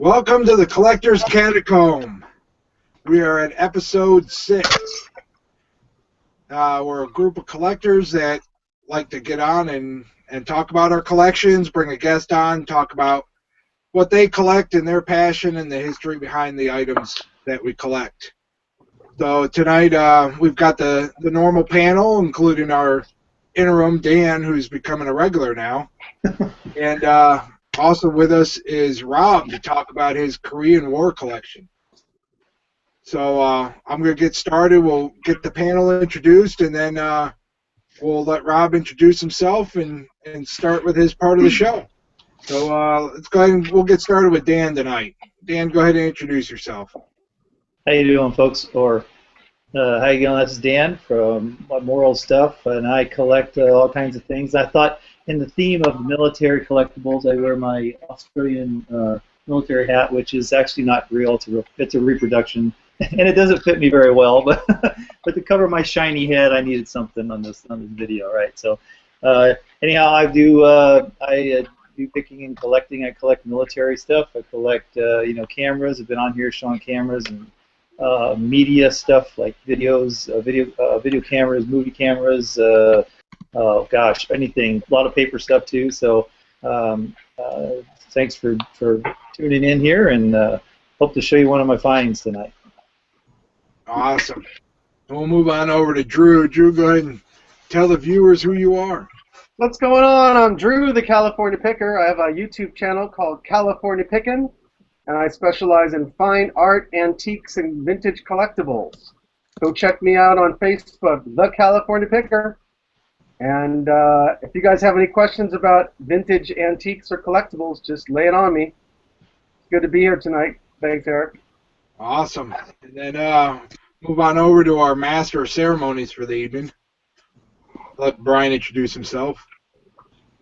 Welcome to the Collector's Catacomb. We are at episode 6. We're a group of collectors that like to get on and talk about our collections, bring a guest on, talk about what they collect and their passion and the history behind the items that we collect. So tonight we've got the normal panel, including our interim, Dan, who's becoming a regular now. And also with us is Rob to talk about his Korean War collection. So I'm going to get started. We'll get the panel introduced, and then we'll let Rob introduce himself and start with his part of the show. So let's go ahead and we'll get started with Dan tonight. Dan, go ahead and introduce yourself. How you doing, folks? Or how you going? This is Dan from Moreoldstuff, and I collect all kinds of things. I thought, in the theme of military collectibles, I wear my Australian military hat, which is actually not real. It's a reproduction, and it doesn't fit me very well. But but to cover my shiny head, I needed something on this video, right? So anyhow, I do picking and collecting. I collect military stuff. I collect cameras. I've been on here showing cameras and media stuff like videos, video cameras, movie cameras. Oh gosh, anything. A lot of paper stuff too. So thanks for tuning in here, and hope to show you one of my finds tonight. Awesome. We'll move on over to Drew. Drew, go ahead and tell the viewers who you are. What's going on? I'm Drew, the California Picker. I have a YouTube channel called California Pickin', and I specialize in fine art, antiques, and vintage collectibles. Go check me out on Facebook, The California Picker. And if you guys have any questions about vintage antiques or collectibles, just lay it on me. It's good to be here tonight. Thanks, Erik. Awesome. And then move on over to our master of ceremonies for the evening. Let Brian introduce himself.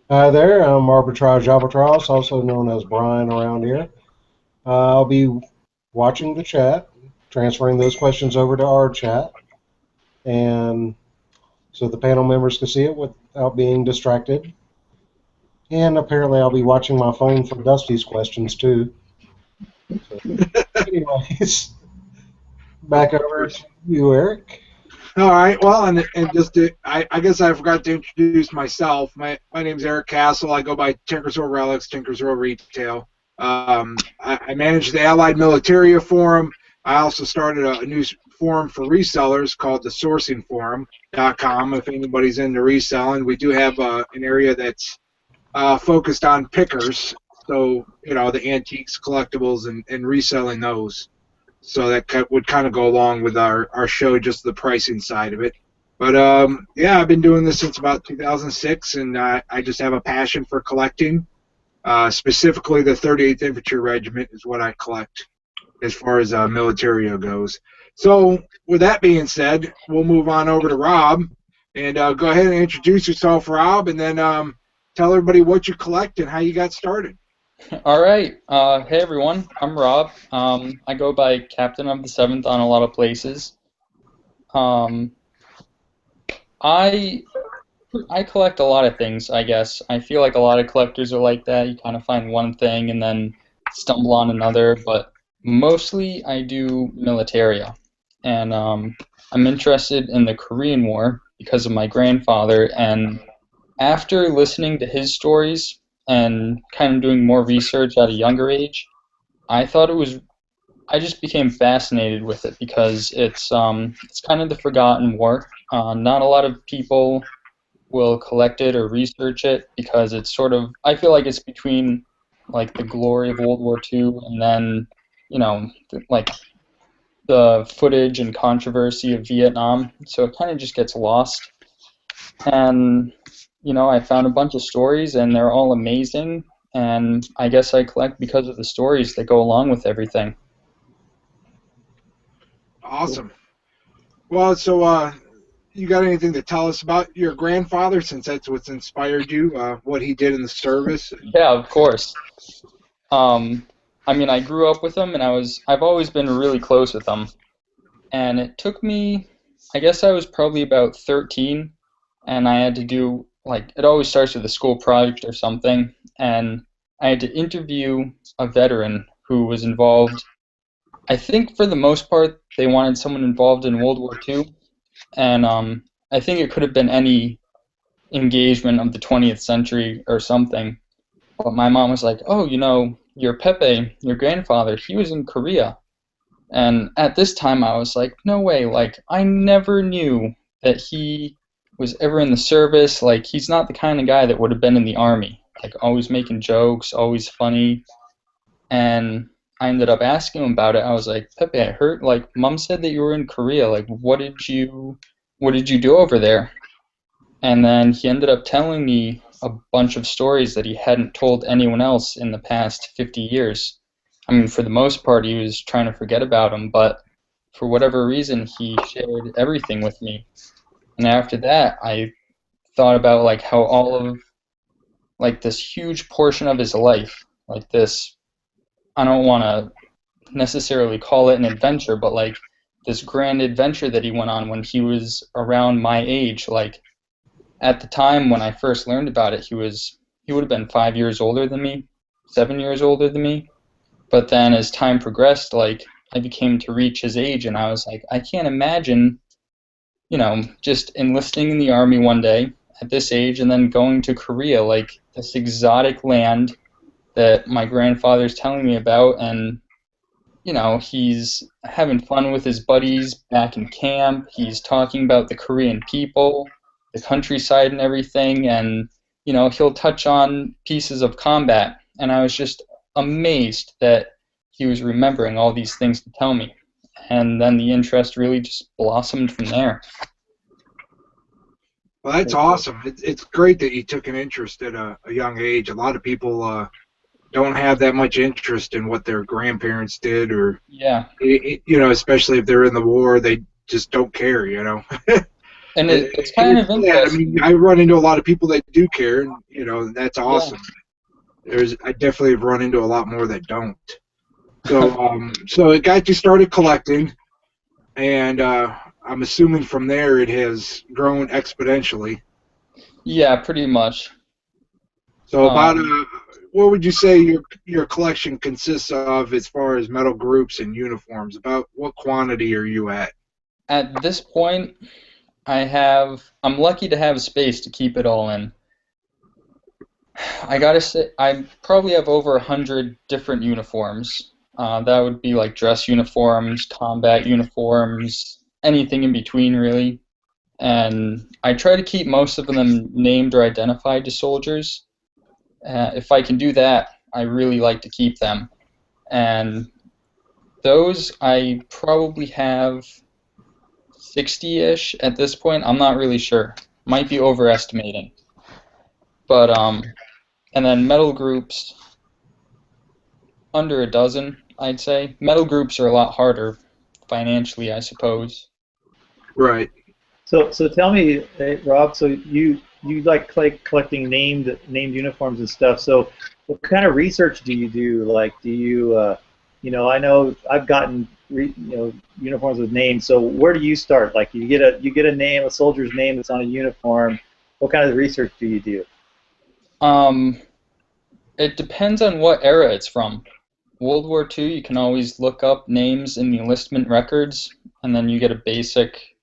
Hi there, I'm Arbitrage Albatross, also known as Brian around here. I'll be watching the chat, transferring those questions over to our chat, and so the panel members can see it without being distracted. And apparently I'll be watching my phone for Dusty's questions too. So, anyways, back over to you, Erik. All right. Well, and just I guess I forgot to introduce myself. My name's Erik Castle. I go by Tinkersville Relics, Tinkersville Retail. I manage the Allied Militaria forum. I also started a new forum for resellers called the sourcingforum.com. If anybody's into reselling, we do have an area that's focused on pickers. So, the antiques, collectibles, and reselling those. So that would kind of go along with our show, just the pricing side of it. But, yeah, I've been doing this since about 2006, and I just have a passion for collecting. Specifically, the 38th Infantry Regiment is what I collect as far as militaria goes. So, with that being said, we'll move on over to Rob. And go ahead and introduce yourself, Rob, and then tell everybody what you collect and how you got started. All right. Hey, everyone. I'm Rob. I go by Captainofthe7th on a lot of places. I collect a lot of things, I guess. I feel like a lot of collectors are like that. You kind of find one thing and then stumble on another. But mostly I do militaria. And I'm interested in the Korean War because of my grandfather. And after listening to his stories and kind of doing more research at a younger age, I just became fascinated with it because it's kind of the forgotten war. Not a lot of people will collect it or research it because it's sort of, I feel like it's between like the glory of World War II and then, like the footage and controversy of Vietnam. So it kind of just gets lost. And I found a bunch of stories, and they're all amazing, and I guess I collect because of the stories that go along with everything. Awesome. Well, so you got anything to tell us about your grandfather, since that's what's inspired you, what he did in the service? Yeah, of course. I mean, I grew up with him, and I've always been really close with him. And it took me, I guess I was probably about 13, and I had to do, it always starts with a school project or something, and I had to interview a veteran who was involved. I think for the most part they wanted someone involved in World War II, and I think it could have been any engagement of the 20th century or something. But my mom was like, "Oh, your Pepe, your grandfather, he was in Korea." And at this time I was like, "No way, like I never knew that he was ever in the service. Like he's not the kind of guy that would have been in the army. Like always making jokes, always funny." And I ended up asking him about it. I was like, "Pepe, I heard like Mom said that you were in Korea. Like what did you do over there?" And then he ended up telling me a bunch of stories that he hadn't told anyone else in the past 50 years. I mean, for the most part, he was trying to forget about them, but for whatever reason, he shared everything with me. And after that, I thought about like how all of like this huge portion of his life, like this, I don't want to necessarily call it an adventure, but like this grand adventure that he went on when he was around my age, like at the time when I first learned about it, he would have been 5 years older than me, 7 years older than me. But then as time progressed, like I became to reach his age, and I was like, I can't imagine, just enlisting in the army one day at this age and then going to Korea, like this exotic land that my grandfather's telling me about, and he's having fun with his buddies back in camp. He's talking about the Korean people, the countryside and everything, and he'll touch on pieces of combat. And I was just amazed that he was remembering all these things to tell me. And then the interest really just blossomed from there. Well, that's awesome. It's great that you took an interest at a young age. A lot of people don't have that much interest in what their grandparents did, or yeah, especially if they're in the war, they just don't care, And it's kind of interesting. Yeah, I mean, I run into a lot of people that do care, and that's awesome. Yeah. I definitely have run into a lot more that don't. So, so it got you started collecting, and I'm assuming from there it has grown exponentially. Yeah, pretty much. So about what would you say your collection consists of as far as metal groups and uniforms? About what quantity are you at? At this point, I'm lucky to have space to keep it all in. I gotta say, I probably have over 100 different uniforms. That would be like dress uniforms, combat uniforms, anything in between, really. And I try to keep most of them named or identified to soldiers. If I can do that, I really like to keep them. And those I probably have 60-ish at this point. I'm not really sure. Might be overestimating. But and then metal groups, under a dozen, I'd say. Metal groups are a lot harder financially, I suppose. Right. So tell me, Rob. So you like collecting named uniforms and stuff. So what kind of research do you do? Like, do you I know I've gotten uniforms with names. So where do you start? Like, you get a name, a soldier's name that's on a uniform. What kind of research do you do? It depends on what era it's from. World War II, you can always look up names in the enlistment records, and then you get a basic,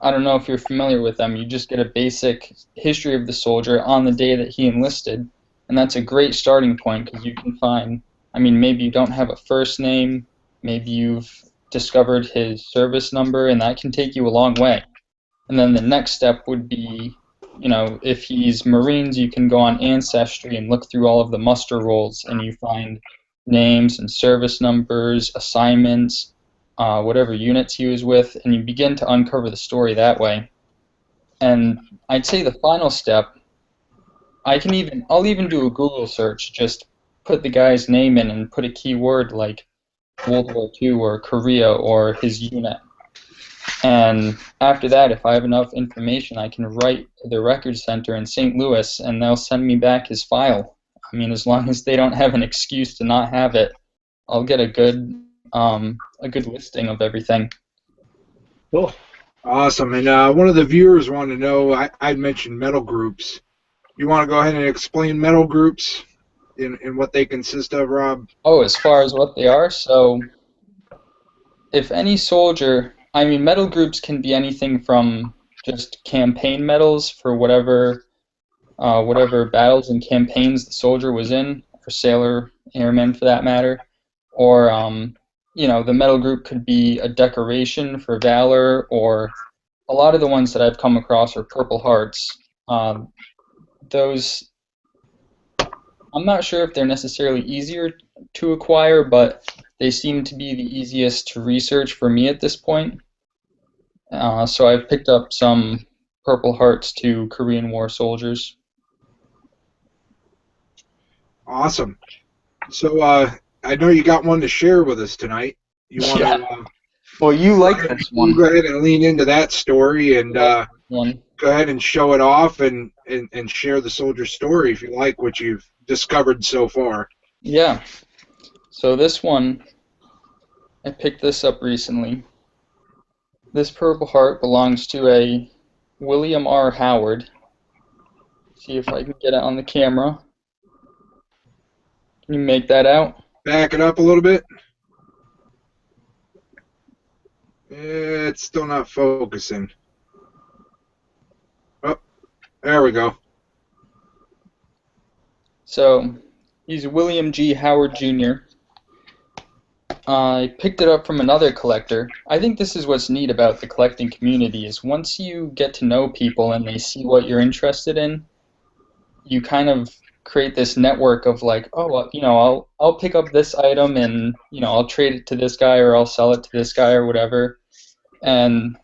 I don't know if you're familiar with them, you just get a basic history of the soldier on the day that he enlisted, and that's a great starting point because you can find, maybe you don't have a first name, maybe you've discovered his service number, and that can take you a long way. And then the next step would be, if he's Marines, you can go on Ancestry and look through all of the muster rolls, and you find names and service numbers, assignments, whatever units he was with, and you begin to uncover the story that way. And I'd say the final step, I'll even do a Google search, just put the guy's name in and put a keyword like World War II or Korea or his unit. And after that, if I have enough information, I can write to the records center in St. Louis, and they'll send me back his file. As long as they don't have an excuse to not have it, I'll get a good listing of everything. Cool. Awesome. And one of the viewers wanted to know, I mentioned metal groups. You want to go ahead and explain metal groups in what they consist of, Rob? Oh, as far as what they are, so if any soldier, I mean, medal groups can be anything from just campaign medals for whatever battles and campaigns the soldier was in, for sailor, airman for that matter, or the medal group could be a decoration for valor, or a lot of the ones that I've come across are Purple Hearts. Those, I'm not sure if they're necessarily easier to acquire, but they seem to be the easiest to research for me at this point. So I've picked up some Purple Hearts to Korean War soldiers. Awesome. So I know you got one to share with us tonight. You want to? Well, you like this one. Go ahead and lean into that story and go ahead and show it off and share the soldier's story if you like what you've discovered so far. Yeah. So this one, I picked this up recently. This Purple Heart belongs to a William R. Howard. See if I can get it on the camera. Can you make that out? Back it up a little bit. It's still not focusing. Oh, there we go. So, he's William G. Howard Jr. I picked it up from another collector. I think this is what's neat about the collecting community is once you get to know people and they see what you're interested in, you kind of create this network of like, oh, I'll pick up this item and I'll trade it to this guy or I'll sell it to this guy or whatever. And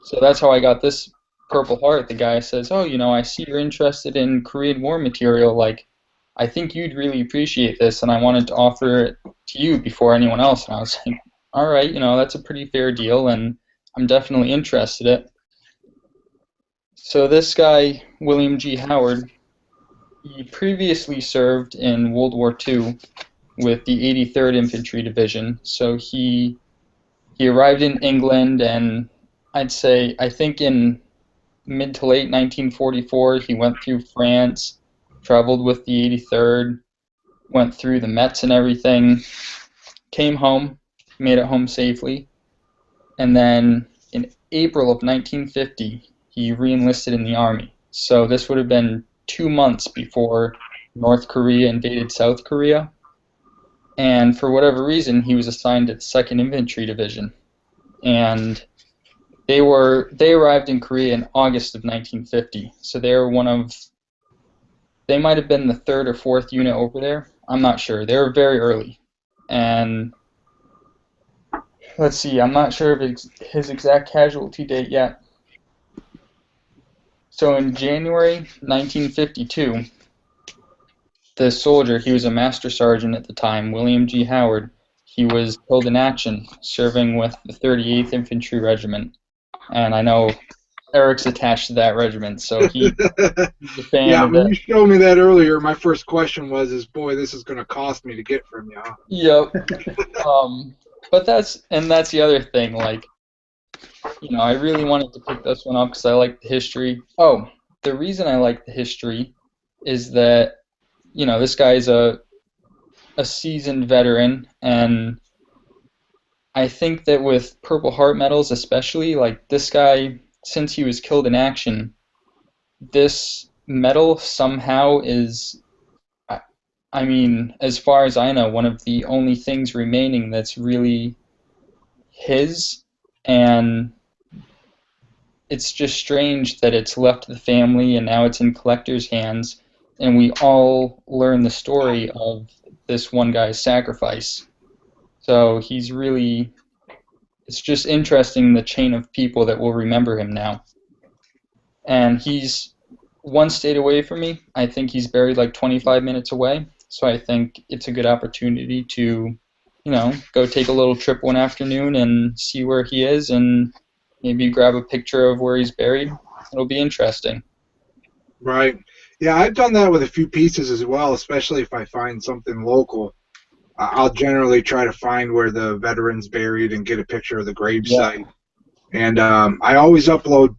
so that's how I got this Purple Heart. The guy says, oh, I see you're interested in Korean War material. Like, I think you'd really appreciate this, and I wanted to offer it to you before anyone else. And I was like, all right, that's a pretty fair deal, and I'm definitely interested in it. So this guy, William G. Howard, he previously served in World War II with the 83rd Infantry Division. So he arrived in England, and I think in mid to late 1944, he went through France, traveled with the 83rd, went through the Mets and everything, came home, made it home safely, and then in April of 1950, he re-enlisted in the Army. So this would have been 2 months before North Korea invaded South Korea, and for whatever reason, he was assigned to the 2nd Infantry Division, and they arrived in Korea in August of 1950, so they might have been the 3rd or 4th unit over there. I'm not sure. They were very early. And let's see, I'm not sure of his exact casualty date yet. So in January 1952, the soldier, he was a master sergeant at the time, William G. Howard, he was killed in action serving with the 38th Infantry Regiment. And I know Erik's attached to that regiment, so he's a fan yeah, of when it. you showed me that earlier, my first question was, boy, this is going to cost me to get from you. Yep. But that's the other thing, like, I really wanted to pick this one up because I like the history. Oh, the reason I like the history is that, this guy's a seasoned veteran, and I think that with Purple Heart medals especially, like this guy, since he was killed in action, this medal somehow is, I mean, as far as I know, one of the only things remaining that's really his, and it's just strange that it's left the family and now it's in collectors' hands, and we all learn the story of this one guy's sacrifice. So it's just interesting, the chain of people that will remember him now. And he's one state away from me. I think he's buried like 25 minutes away. So I think it's a good opportunity to, go take a little trip one afternoon and see where he is and maybe grab a picture of where he's buried. It'll be interesting. Right. Yeah, I've done that with a few pieces as well, especially if I find something local. I'll generally try to find where the veteran's buried and get a picture of the gravesite. Yeah. And I always upload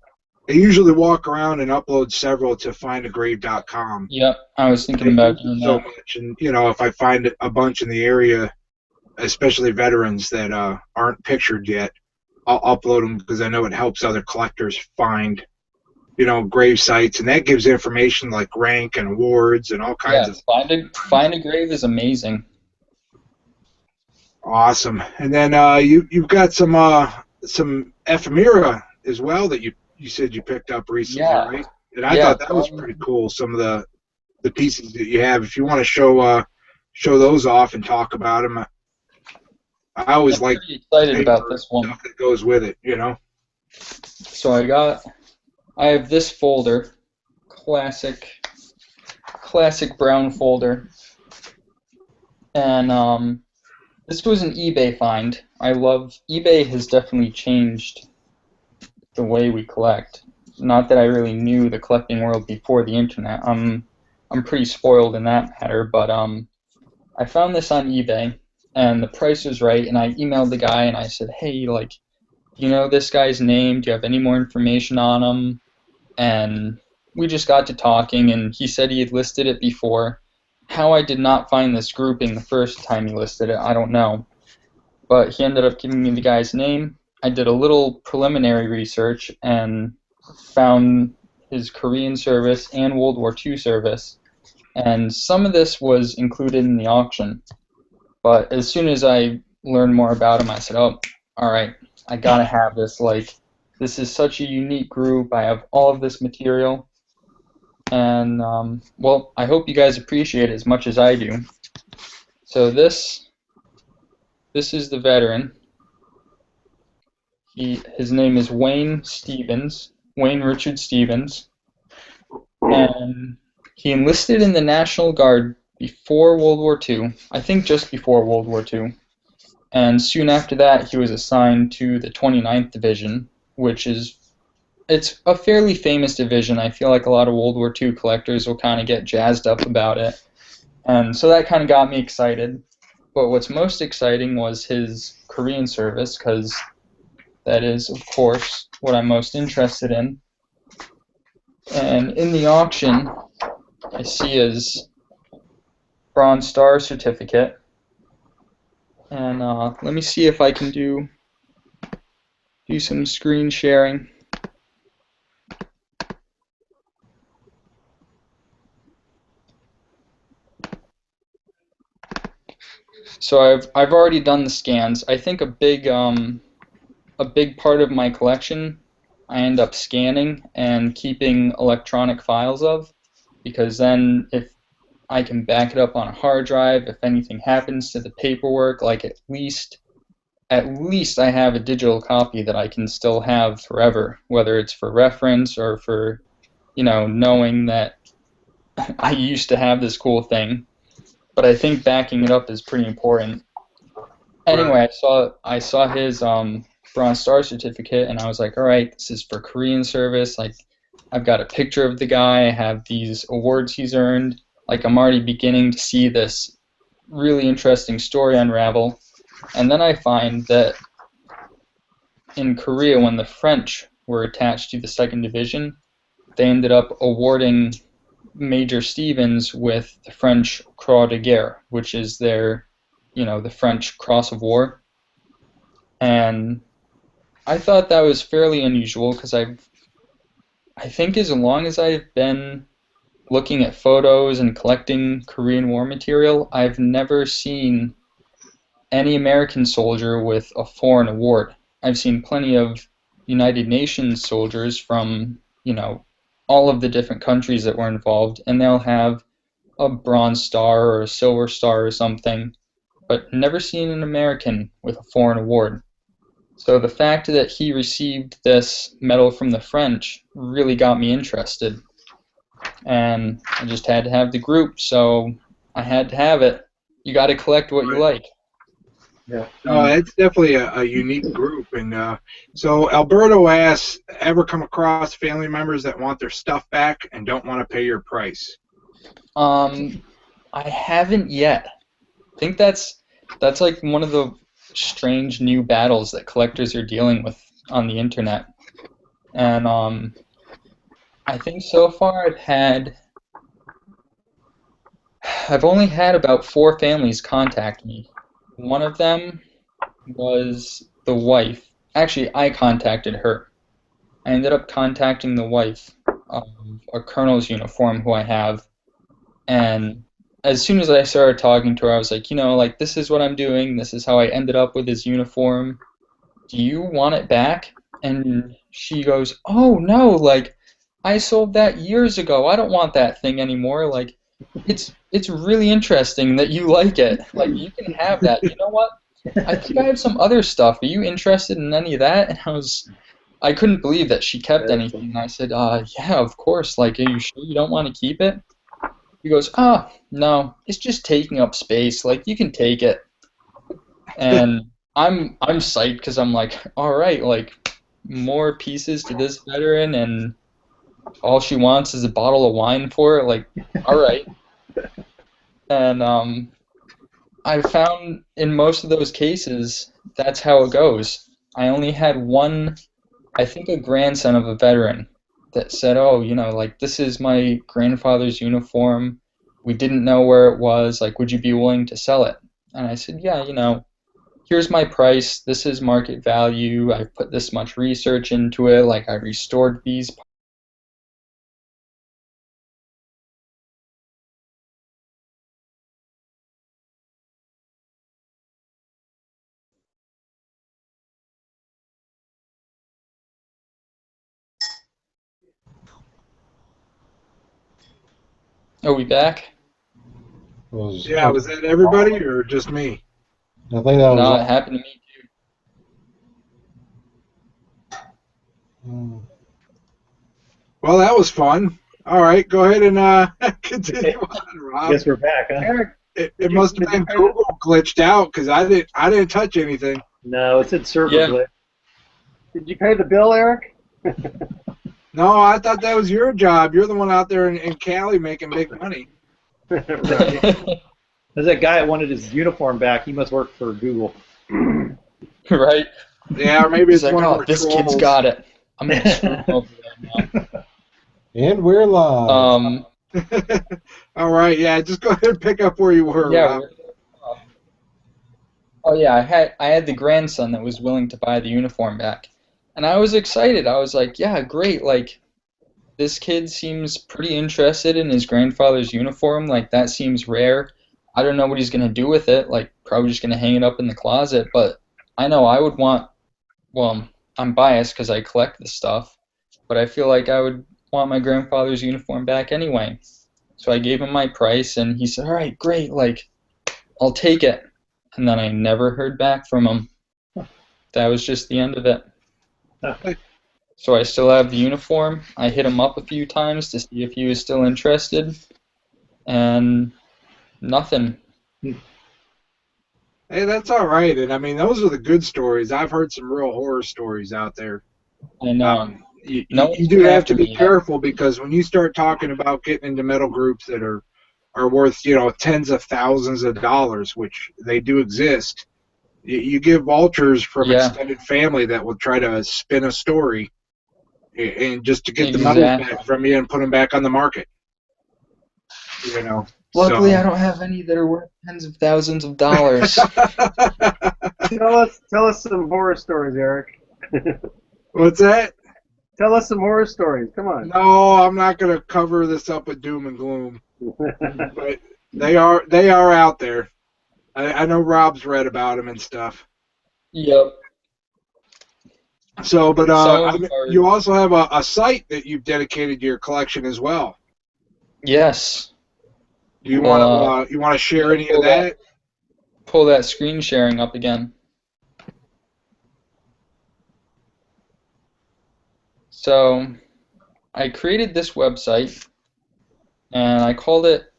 I usually walk around and upload several to findagrave.com. Yep, I was thinking about doing so that. much, and if I find a bunch in the area, especially veterans that aren't pictured yet, I'll upload them because I know it helps other collectors find, grave sites, and that gives information like rank and awards and all kinds Yeah, of. find a grave is amazing. Awesome. And then you've got some ephemera as well that you said you picked up recently, Yeah. right? And I Yeah, thought that was pretty cool. Some of the pieces that you have. If you want to show those off and talk about them, I always I'm like pretty excited about paper this one. stuff that goes with it. So I have this folder, classic brown folder, and this was an eBay find. eBay has definitely changed the way we collect. Not that I really knew the collecting world before the internet. I'm pretty spoiled in that matter, but I found this on eBay and the price was right, and I emailed the guy and I said, "Hey, like, you know this guy's name? Do you have any more information on him?" And we just got to talking, and he said he had listed it before. How I did not find this grouping the first time he listed it, I don't know. But he ended up giving me the guy's name. I did a little preliminary research and found his Korean service and World War II service. And some of this was included in the auction. But as soon as I learned more about him, I said, oh, all right, I gotta have this. Like, this is such a unique group. I have all of this material. And, well, I hope you guys appreciate it as much as I do. So this is the veteran. His name is Wayne Richard Stevens. And he enlisted in the National Guard before World War II. I think just before World War II. And soon after that, he was assigned to the 29th Division, which it's a fairly famous division. I feel like a lot of World War II collectors will kind of get jazzed up about it. And so that kind of got me excited. But what's most exciting was his Korean service, because that is, of course, what I'm most interested in. And in the auction, I see his Bronze Star certificate. And let me see if I can do some screen sharing. So I've already done the scans. I think a big part of my collection I end up scanning and keeping electronic files of, because then if I can back it up on a hard drive, if anything happens to the paperwork, like at least I have a digital copy that I can still have forever, whether it's for reference or for, knowing that I used to have this cool thing. But I think backing it up is pretty important. Anyway, I saw his Bronze Star certificate, and I was like, all right, this is for Korean service. Like, I've got a picture of the guy. I have these awards he's earned. Like, I'm already beginning to see this really interesting story unravel. And then I find that in Korea, when the French were attached to the 2nd Division, they ended up awarding Major Stevens with the French Croix de Guerre, which is their, the French Cross of War. And I thought that was fairly unusual, because I think as long as I've been looking at photos and collecting Korean War material, I've never seen any American soldier with a foreign award. I've seen plenty of United Nations soldiers from, all of the different countries that were involved, and they'll have a Bronze Star or a Silver Star or something, but never seen an American with a foreign award. So the fact that he received this medal from the French really got me interested. And I just had to have the group, so I had to have it. You got to collect what you like. Yeah. It's definitely a unique group. And so Alberto asks, ever come across family members that want their stuff back and don't want to pay your price? I haven't yet. I think that's like one of the strange new battles that collectors are dealing with on the internet. And I think so far I've only had about 4 families contact me. One of them was the wife. Actually, I contacted her. I ended up contacting the wife of a colonel's uniform who I have, and as soon as I started talking to her, I was like, like, this is what I'm doing, this is how I ended up with his uniform. Do you want it back? And she goes, oh no, like, I sold that years ago. I don't want that thing anymore. Like, it's really interesting that you like it. Like, you can have that. You know what? I think I have some other stuff. Are you interested in any of that? And I couldn't believe that she kept anything. And I said, yeah, of course. Like, are you sure you don't want to keep it? He goes, no, it's just taking up space. Like, you can take it. And I'm psyched because I'm like, all right, like, more pieces to this veteran, and all she wants is a bottle of wine for it. Like, all right. And I found in most of those cases, that's how it goes. I only had one, I think a grandson of a veteran, that said, oh, like, this is my grandfather's uniform. We didn't know where it was. Like, would you be willing to sell it? And I said, yeah, here's my price. This is market value. I've put this much research into it. Like, I restored these. Are we back? Was Yeah, was that everybody or just me? I think that was No, all. it happened to me too. Well, that was fun. All right, go ahead and continue on, Rob. Guess we're back, huh? Eric, It must have been Google glitched out because I didn't touch anything. No, it said server Yeah. glitch. did you pay the bill, Eric? No, I thought that was your job. You're the one out there in Cali making big money. Right. There's that guy that wanted his uniform back. He must work for Google. Right? Yeah, or maybe He's it's like, one of oh, our this kid's trolls. got it. I'm going to screw him over right now. And we're live. All right, yeah, just go ahead and pick up where you were, Yeah. Rob. Oh yeah, I had the grandson that was willing to buy the uniform back, and I was excited. I was like, yeah, great. Like, this kid seems pretty interested in his grandfather's uniform. Like, that seems rare. I don't know what he's gonna do with it. Like, probably just gonna hang it up in the closet. But I know I would want. Well, I'm biased because I collect this stuff, but I feel like I would want my grandfather's uniform back anyway. So I gave him my price, and he said, all right, great. Like, I'll take it. And then I never heard back from him. That was just the end of it. So I still have the uniform. I hit him up a few times to see if he was still interested, and nothing. Hey, that's all right. And I mean, those are the good stories. I've heard some real horror stories out there. I know. You No do one's have to after be me. careful because when you start talking about getting into metal groups that are worth, tens of thousands of dollars, which they do exist, you give vultures from Yeah. extended family that will try to spin a story and just to get the metals Exactly. back from you and put them back on the market. Luckily, So. I don't have any that are worth tens of thousands of dollars. Tell us some horror stories, Eric. What's that? Tell us some horror stories. Come on. No, I'm not going to cover this up with doom and gloom. But they are out there. I know Rob's read about them and stuff. Yep. So, but Some are- you also have a site that you've dedicated to your collection as well. Yes. Do you want to share any of that? Pull that screen sharing up again. So, I created this website, and I called it.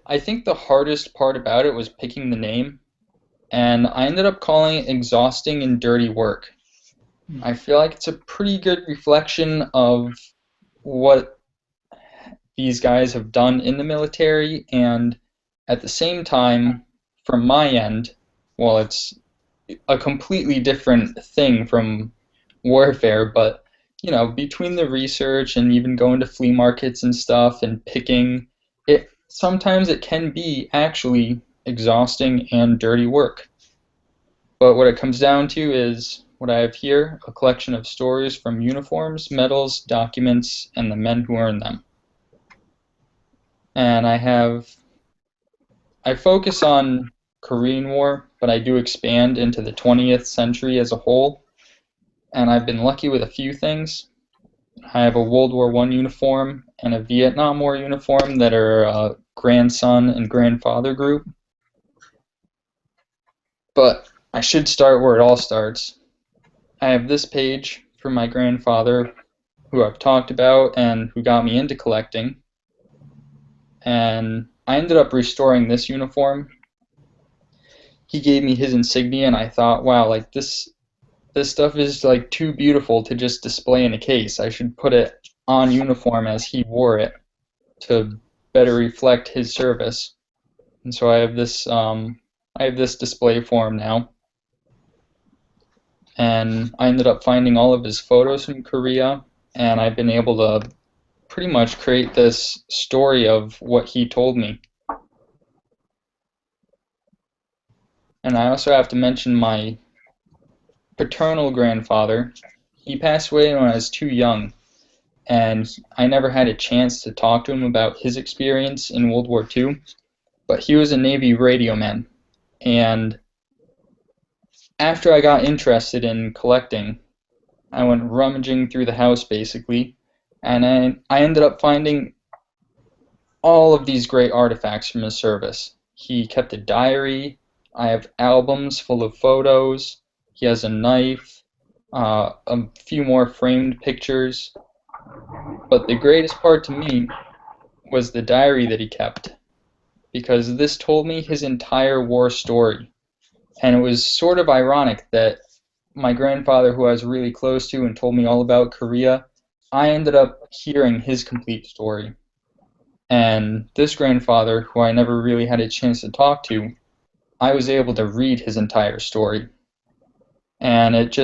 I think the hardest part about it was picking the name, and I ended up calling it Exhausting and Dirty Work. I feel like it's a pretty good reflection of what these guys have done in the military, and at the same time, from my end, well, it's a completely different thing from warfare, but between the research and even going to flea markets and stuff and picking, sometimes it can be actually exhausting and dirty work. But what it comes down to is what I have here, a collection of stories from uniforms, medals, documents, and the men who earned them. And I focus on Korean War, but I do expand into the 20th century as a whole. And I've been lucky with a few things. I have a World War I uniform and a Vietnam War uniform that are a grandson and grandfather group. But I should start where it all starts. I have this page from my grandfather, who I've talked about and who got me into collecting. And I ended up restoring this uniform. He gave me his insignia, and I thought, wow, like this stuff is like too beautiful to just display in a case. I should put it on uniform as he wore it to better reflect his service. And so I have this display for him now. And I ended up finding all of his photos from Korea, and I've been able to pretty much create this story of what he told me. And I also have to mention my paternal grandfather. He passed away when I was too young, and I never had a chance to talk to him about his experience in World War II, but he was a Navy radio man. And after I got interested in collecting, I went rummaging through the house basically, and I ended up finding all of these great artifacts from his service. He kept a diary. I have albums full of photos. He has a knife, a few more framed pictures. But the greatest part to me was the diary that he kept, because this told me his entire war story. And it was sort of ironic that my grandfather, who I was really close to and told me all about Korea, I ended up hearing his complete story. And this grandfather, who I never really had a chance to talk to, I was able to read his entire story. And it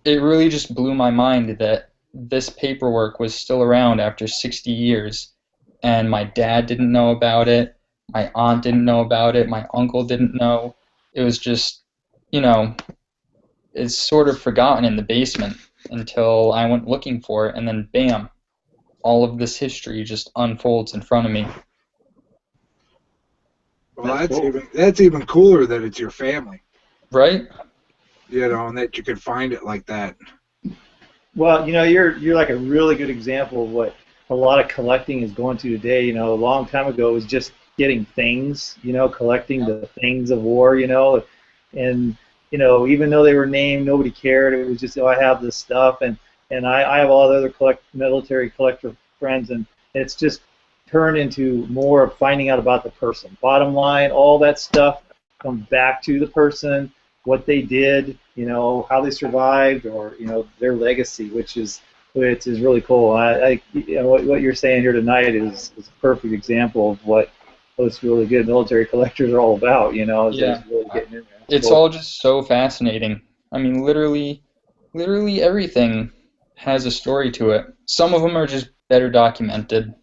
really just blew my mind that this paperwork was still around after 60 years. And my dad didn't know about it, my aunt didn't know about it, my uncle didn't know. It was just, it's sort of forgotten in the basement until I went looking for it, and then bam, all of this history just unfolds in front of me. Well, that's even cooler that it's your family. Right? And that you could find it like that. Well, you're like a really good example of what a lot of collecting is going to today. A long time ago it was just getting things, collecting the things of war, and even though they were named, nobody cared. It was just, I have this stuff, and I have all the other military collector friends, and it's just turned into more of finding out about the person. Bottom line, all that stuff comes back to the person, what they did, how they survived, or their legacy, which is really cool. What you're saying here tonight is a perfect example of what those really good military collectors are all about. Yeah. Really getting in there. It's all just so fascinating. I mean, literally everything has a story to it. Some of them are just better documented.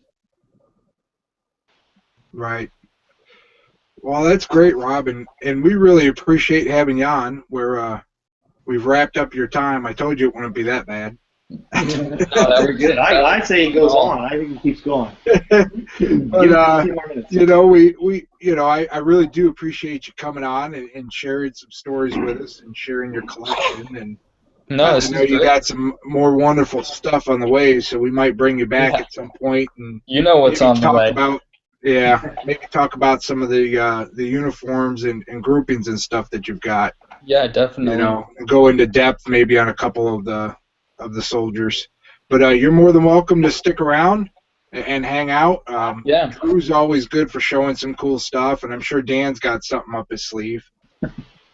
Right. Well, that's great, Rob, and we really appreciate having you on. We've wrapped up your time. I told you it wouldn't be that bad. No, that was good. I say it goes on. I think it keeps going. But I really do appreciate you coming on and sharing some stories with us and sharing your collection. And I know you got some more wonderful stuff on the way, so we might bring you back at some point and what's on the way. Maybe talk about some of the uniforms and groupings and stuff that you've got. Yeah, definitely. And go into depth maybe on a couple of the soldiers. But you're more than welcome to stick around and hang out. Drew's always good for showing some cool stuff, and I'm sure Dan's got something up his sleeve.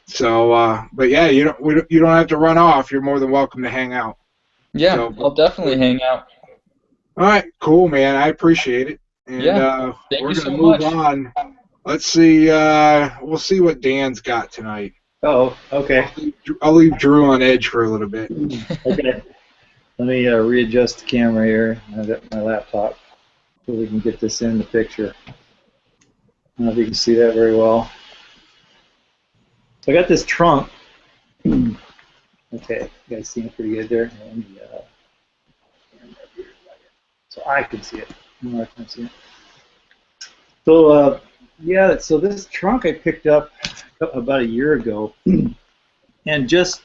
So, but yeah, you don't have to run off. You're more than welcome to hang out. Yeah, I'll definitely hang out. All right, cool, man. I appreciate it. And we're going to move on. Let's see. We'll see what Dan's got tonight. Oh, okay. I'll leave Drew on edge for a little bit. Okay. Let me readjust the camera here. I've got my laptop so we can get this in the picture. I don't know if you can see that very well. So I got this trunk. Okay, you guys see it pretty good there? And, so I can see it. No, I can't see it. So, yeah, so this trunk I picked up about a year ago. And just,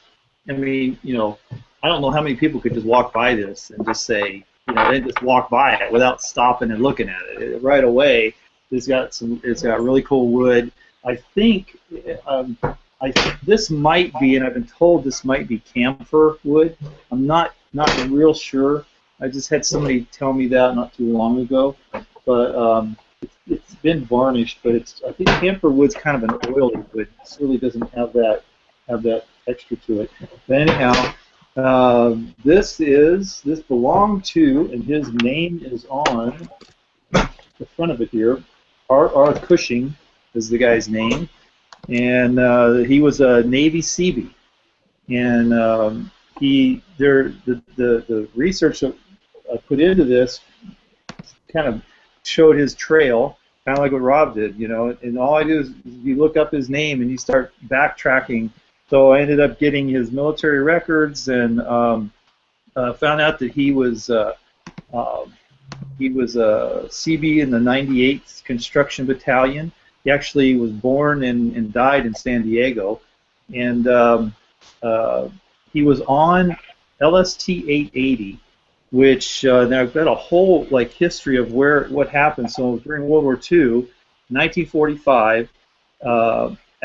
I mean, you know, I don't know how many people could just walk by this and just say, you know, they just walk by it without stopping and looking at it. Right away, it's got really cool wood. I think this might be, and I've been told this might be camphor wood. I'm not real sure. I just had somebody tell me that not too long ago. But it's been varnished, but I think camphor wood's kind of an oily wood. This really doesn't have that extra to it. But anyhow, this belonged to, and his name is on the front of it here. R.R. Cushing is the guy's name, and he was a Navy Seabee, and the research that I put into this kind of showed his trail, kind of like what Rob did, you know. And all I do is you look up his name and you start backtracking. So I ended up getting his military records and found out that he was a CB in the 98th Construction Battalion. He actually was born and died in San Diego, and he was on LST 880, which now I've got a whole history of what happened. So during World War II, 1945.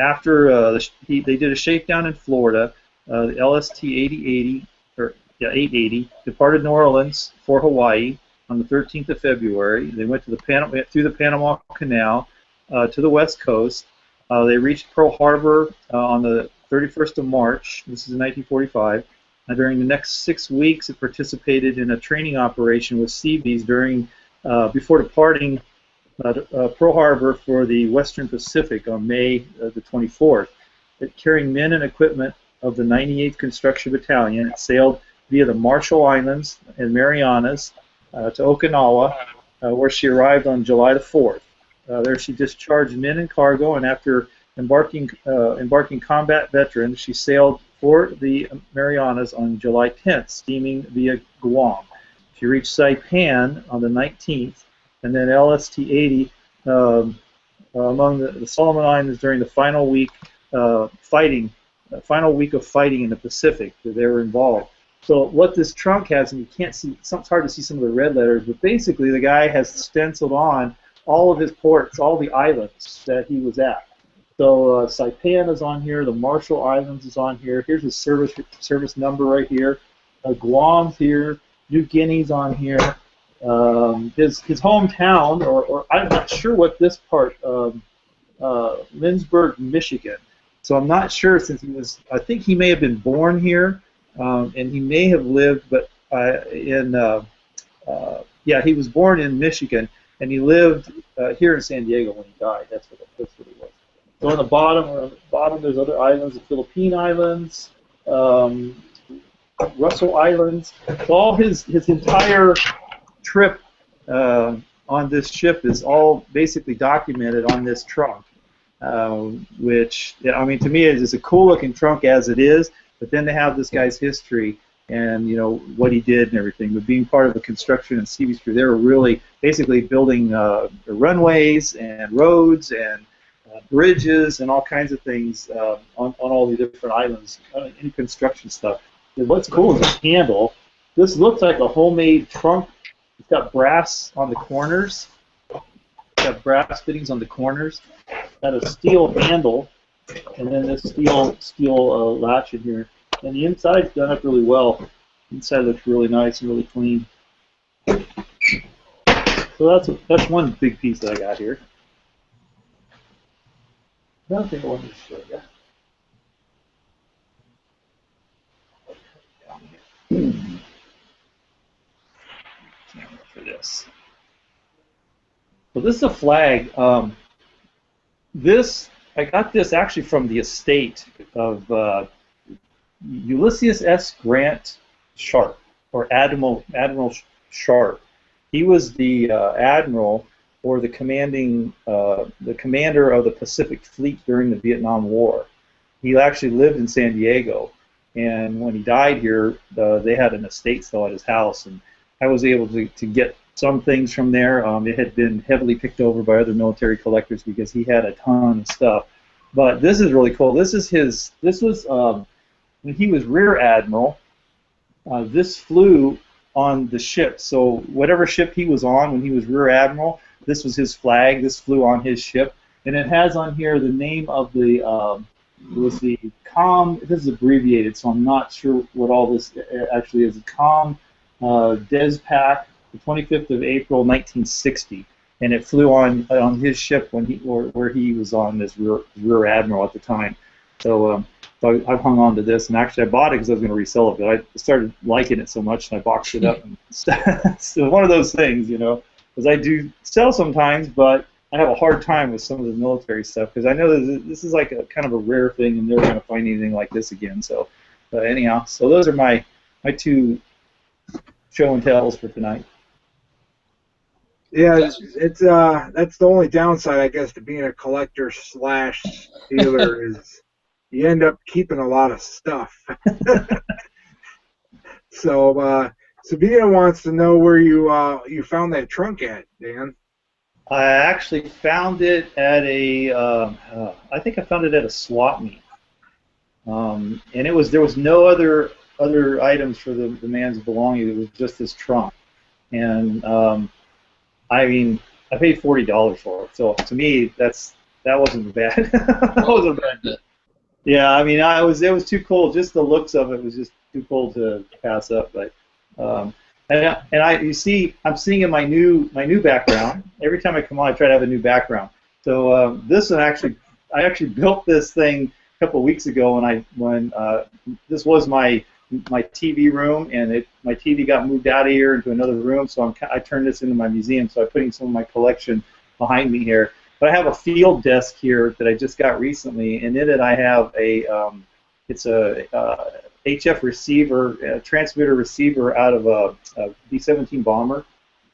After they did a shakedown in Florida, the LST 880 departed New Orleans for Hawaii on the 13th of February. They went through the Panama Canal to the West Coast. They reached Pearl Harbor on the 31st of March. This is in 1945. During the next 6 weeks, it participated in a training operation with Seabees before departing Pearl Harbor for the Western Pacific on May the 24th. Carrying men and equipment of the 98th Construction Battalion, it sailed via the Marshall Islands and Marianas to Okinawa, where she arrived on July the 4th. There she discharged men and cargo, and after embarking combat veterans, she sailed for the Marianas on July 10th, steaming via Guam. She reached Saipan on the 19th, and then LST 80 among the Solomon Islands during the final week of fighting in the Pacific that they were involved. So what this trunk has, and you can't see, it's hard to see some of the red letters, but basically the guy has stenciled on all of his ports, all the islands that he was at. So Saipan is on here, the Marshall Islands is on here. Here's his service number right here. Guam's here, New Guinea's on here. His hometown, or I'm not sure what this part, Lindsborg, Michigan. So I'm not sure, since I think he may have been born here, and he may have lived, but he was born in Michigan, and he lived here in San Diego when he died. That's what it was. So on the bottom, there's other islands, the Philippine Islands, Russell Islands. So all his entire trip on this ship is all basically documented on this trunk, which, I mean, to me is a cool looking trunk as it is, but then to have this guy's history and, you know, what he did and everything. But being part of the construction and Seabees crew, they were really basically building runways and roads and bridges and all kinds of things on all the different islands, any construction stuff. And what's cool is the handle. This looks like a homemade trunk. It's got brass on the corners. It's got brass fittings on the corners. It's got a steel handle, and then this steel latch in here. And the inside's done up really well. The inside looks really nice and really clean. So that's one big piece that I got here. Another thing I wanted to show you. For this. So this is a flag. I got this actually from the estate of Ulysses S. Grant Sharp. or Admiral Sharp. He was the admiral or the commander of the Pacific Fleet during the Vietnam War. He actually lived in San Diego, and when he died here, they had an estate sale at his house, and I was able to get some things from there. It had been heavily picked over by other military collectors because he had a ton of stuff. But this is really cool. This is his. This was when he was Rear Admiral. This flew on the ship. So whatever ship he was on when he was Rear Admiral, this was his flag. This flew on his ship, and it has on here the name of the. It was the Com. This is abbreviated, so I'm not sure what all this actually is. Com Despac, the 25th of April, 1960, and it flew on his ship when where he was on as Rear Admiral at the time. So I've hung on to this, and actually I bought it because I was going to resell it, but I started liking it so much, and I boxed it up. And so one of those things, you know, because I do sell sometimes, but I have a hard time with some of the military stuff because I know that this is like a kind of a rare thing, and they're going to find anything like this again. So, but anyhow, so those are my two show and tells for tonight. Yeah, it's that's the only downside, I guess, to being a collector / dealer is you end up keeping a lot of stuff. So Sabina wants to know where you found that trunk at, Dan. I actually found it at a I think I found it at a swap meet, and there was no other items for the man's belongings. It was just this trunk, and I mean, I paid $40 for it. So to me, that wasn't bad. That wasn't bad. Yeah, I mean, it was too cool. Just the looks of it was just too cool to pass up. But you see, I'm seeing in my new background. Every time I come on, I try to have a new background. So this one I actually built this thing a couple of weeks ago when this was my TV room, and my TV got moved out of here into another room, so I turned this into my museum. So I'm putting some of my collection behind me here. But I have a field desk here that I just got recently, and in it I have it's a HF receiver, a transmitter receiver out of a B-17 bomber,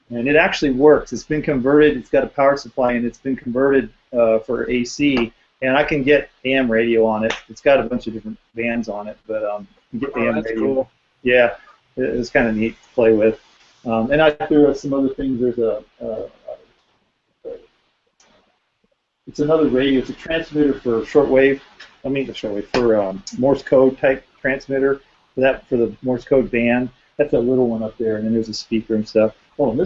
and it actually works. It's been converted. It's got a power supply, and it's been converted for AC, and I can get AM radio on it. It's got a bunch of different bands on it, but you get AM that's radio. Cool. Yeah, it was kind of neat to play with. And I threw out some other things. There's it's another radio. It's a transmitter for shortwave. I mean, the shortwave for Morse code type transmitter for the Morse code band. That's a little one up there, and then there's a speaker and stuff. Oh, and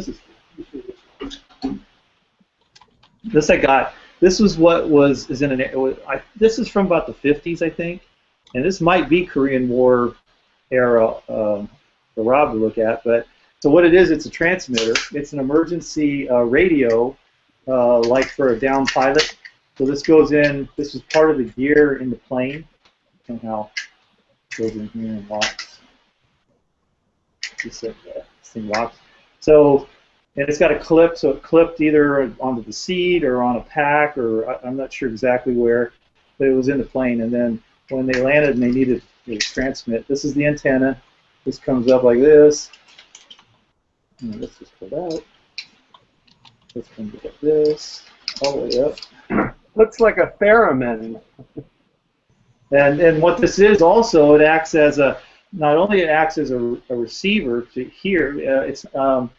this I got. This was what is in this is from about the 50s, I think, and this might be Korean War era for Rob to look at. But so what it is, it's a transmitter. It's an emergency radio. Like for a downed pilot. So this goes in, this is part of the gear in the plane. Somehow it goes in here and locks. This thing locks. So, and it's got a clip, so it clipped either onto the seat or on a pack, or I'm not sure exactly where, but it was in the plane. And then when they landed and they needed to transmit, this is the antenna. This comes up like this. And let's just pull it out. Let's get this all the way up. Looks like a theremin. And what this is also, it acts as not only it acts as a receiver to hear. It's a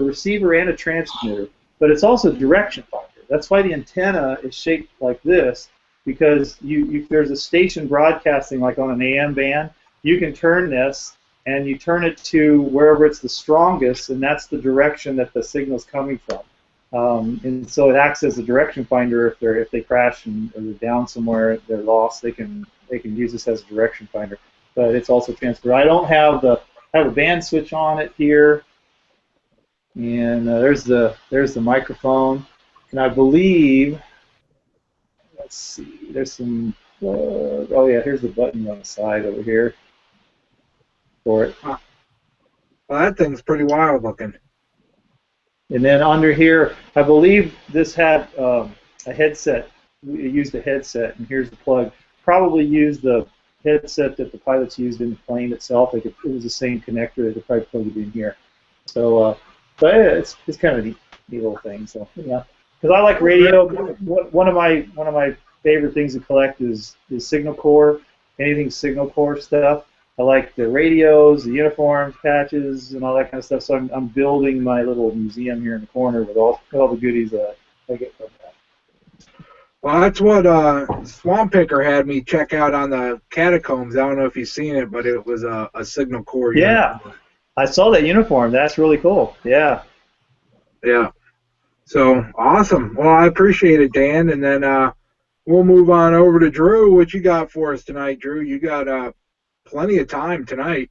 receiver and a transmitter, but it's also a direction finder. That's why the antenna is shaped like this, because there's a station broadcasting like on an AM band. You can turn this, and you turn it to wherever it's the strongest, and that's the direction that the signal's coming from. And so it acts as a direction finder. If they crash or they're down somewhere, they're lost. They can use this as a direction finder. But it's also transfer. I don't have I have a band switch on it here, and there's the microphone. And I believe, let's see, there's some. Oh yeah, here's the button on the side over here. For it. Well, that thing's pretty wild looking. And then under here, I believe this had a headset. It used a headset, and here's the plug. Probably used the headset that the pilots used in the plane itself. Like it was the same connector that they probably plugged it in here. So, but yeah, it's kind of a neat little thing. So yeah, because I like radio. One of my favorite things to collect is signal corps. Anything signal corps stuff. I like the radios, the uniforms, patches, and all that kind of stuff. So I'm building my little museum here in the corner with all the goodies that I get from that. Well, that's what Swamp Picker had me check out on the Catacombs. I don't know if you've seen it, but it was a Signal Corps uniform. I saw that uniform. That's really cool. Yeah. Yeah. So, awesome. Well, I appreciate it, Dan. And then we'll move on over to Drew. What you got for us tonight, Drew? You got plenty of time tonight.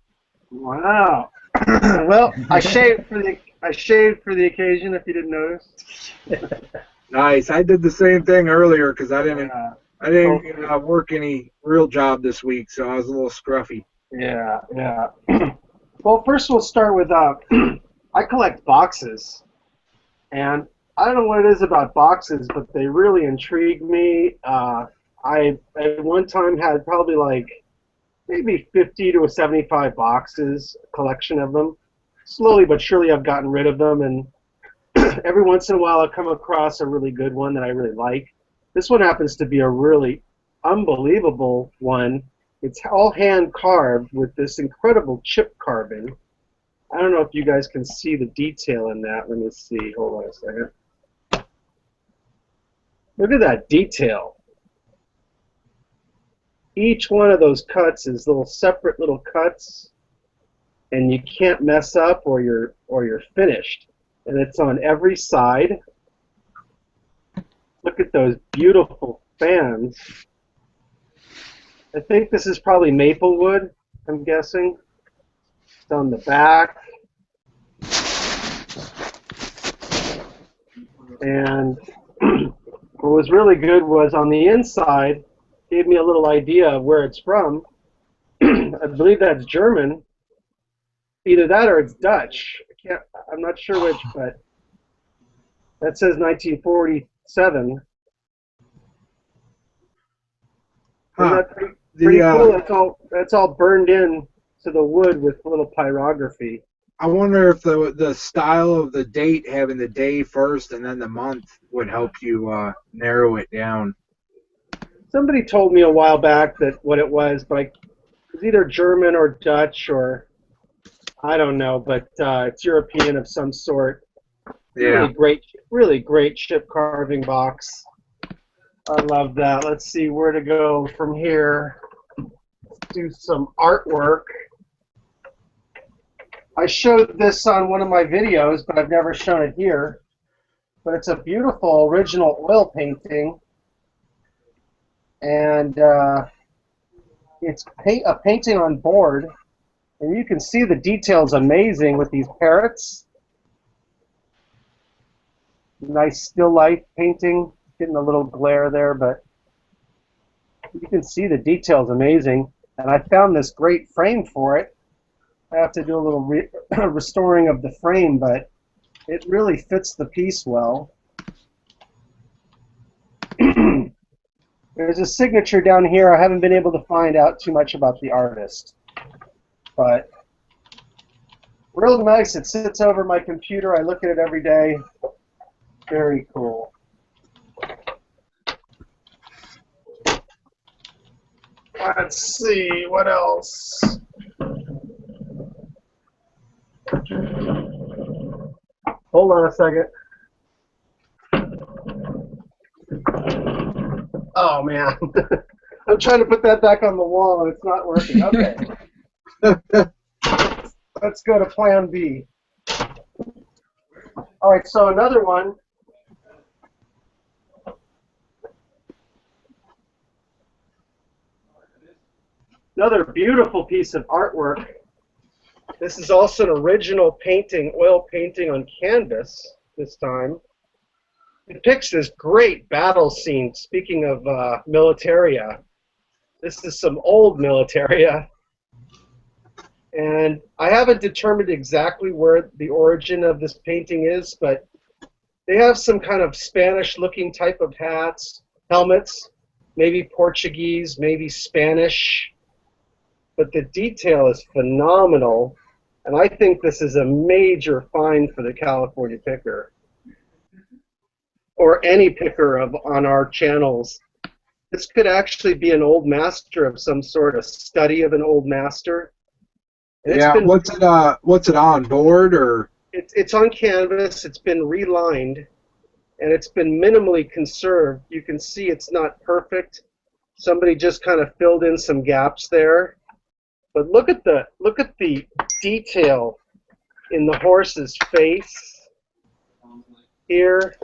Wow. Well, I shaved for the occasion, if you didn't notice. Nice. I did the same thing earlier because I didn't work any real job this week, so I was a little scruffy. Yeah. Well, first we'll start with I collect boxes, and I don't know what it is about boxes, but they really intrigue me. I at one time had probably like maybe 50 to 75 boxes, a collection of them. Slowly but surely I've gotten rid of them, and every once in a while I'll come across a really good one that I really like. This one happens to be a really unbelievable one. It's all hand carved with this incredible chip carving. I don't know if you guys can see the detail in that. Let me see. Hold on a second. Look at that detail. Each one of those cuts is little separate little cuts, and you can't mess up or you're finished. And it's on every side. Look at those beautiful fans. I think this is probably maple wood, I'm guessing. It's on the back. And what was really good was on the inside, gave me a little idea of where it's from. I believe that's German. Either that or it's Dutch. I'm not sure which, but that says 1947. Isn't that pretty cool? That's all burned in to the wood with a little pyrography. I wonder if the style of the date, having the day first and then the month, would help you narrow it down. Somebody told me a while back that what it was, but it was either German or Dutch or I don't know, but it's European of some sort. Yeah. Really great chip carving box. I love that. Let's see where to go from here. Let's do some artwork. I showed this on one of my videos, but I've never shown it here. But it's a beautiful original oil painting. And it's a painting on board. And you can see the details amazing with these parrots. Nice still life painting. Getting a little glare there, but you can see the details amazing. And I found this great frame for it. I have to do a little restoring of the frame, but it really fits the piece well. There's a signature down here. I haven't been able to find out too much about the artist. But real nice. It sits over my computer. I look at it every day. Very cool. Let's see, what else? Hold on a second. Oh, man. I'm trying to put that back on the wall, and it's not working. Okay. Let's go to Plan B. All right, so another one. Another beautiful piece of artwork. This is also an original painting, oil painting on canvas this time. It depicts this great battle scene. Speaking of militaria, this is some old militaria. And I haven't determined exactly where the origin of this painting is, but they have some kind of Spanish-looking type of hats, helmets, maybe Portuguese, maybe Spanish. but the detail is phenomenal, and I think this is a major find for the California picker, or any picker on our channels. This could actually be an old master of some sort, a study of an old master. And Yeah, what's it on, board or? It's on canvas, it's been relined, and it's been minimally conserved. You can see it's not perfect. Somebody just kind of filled in some gaps there. But look at the detail in the horse's face here.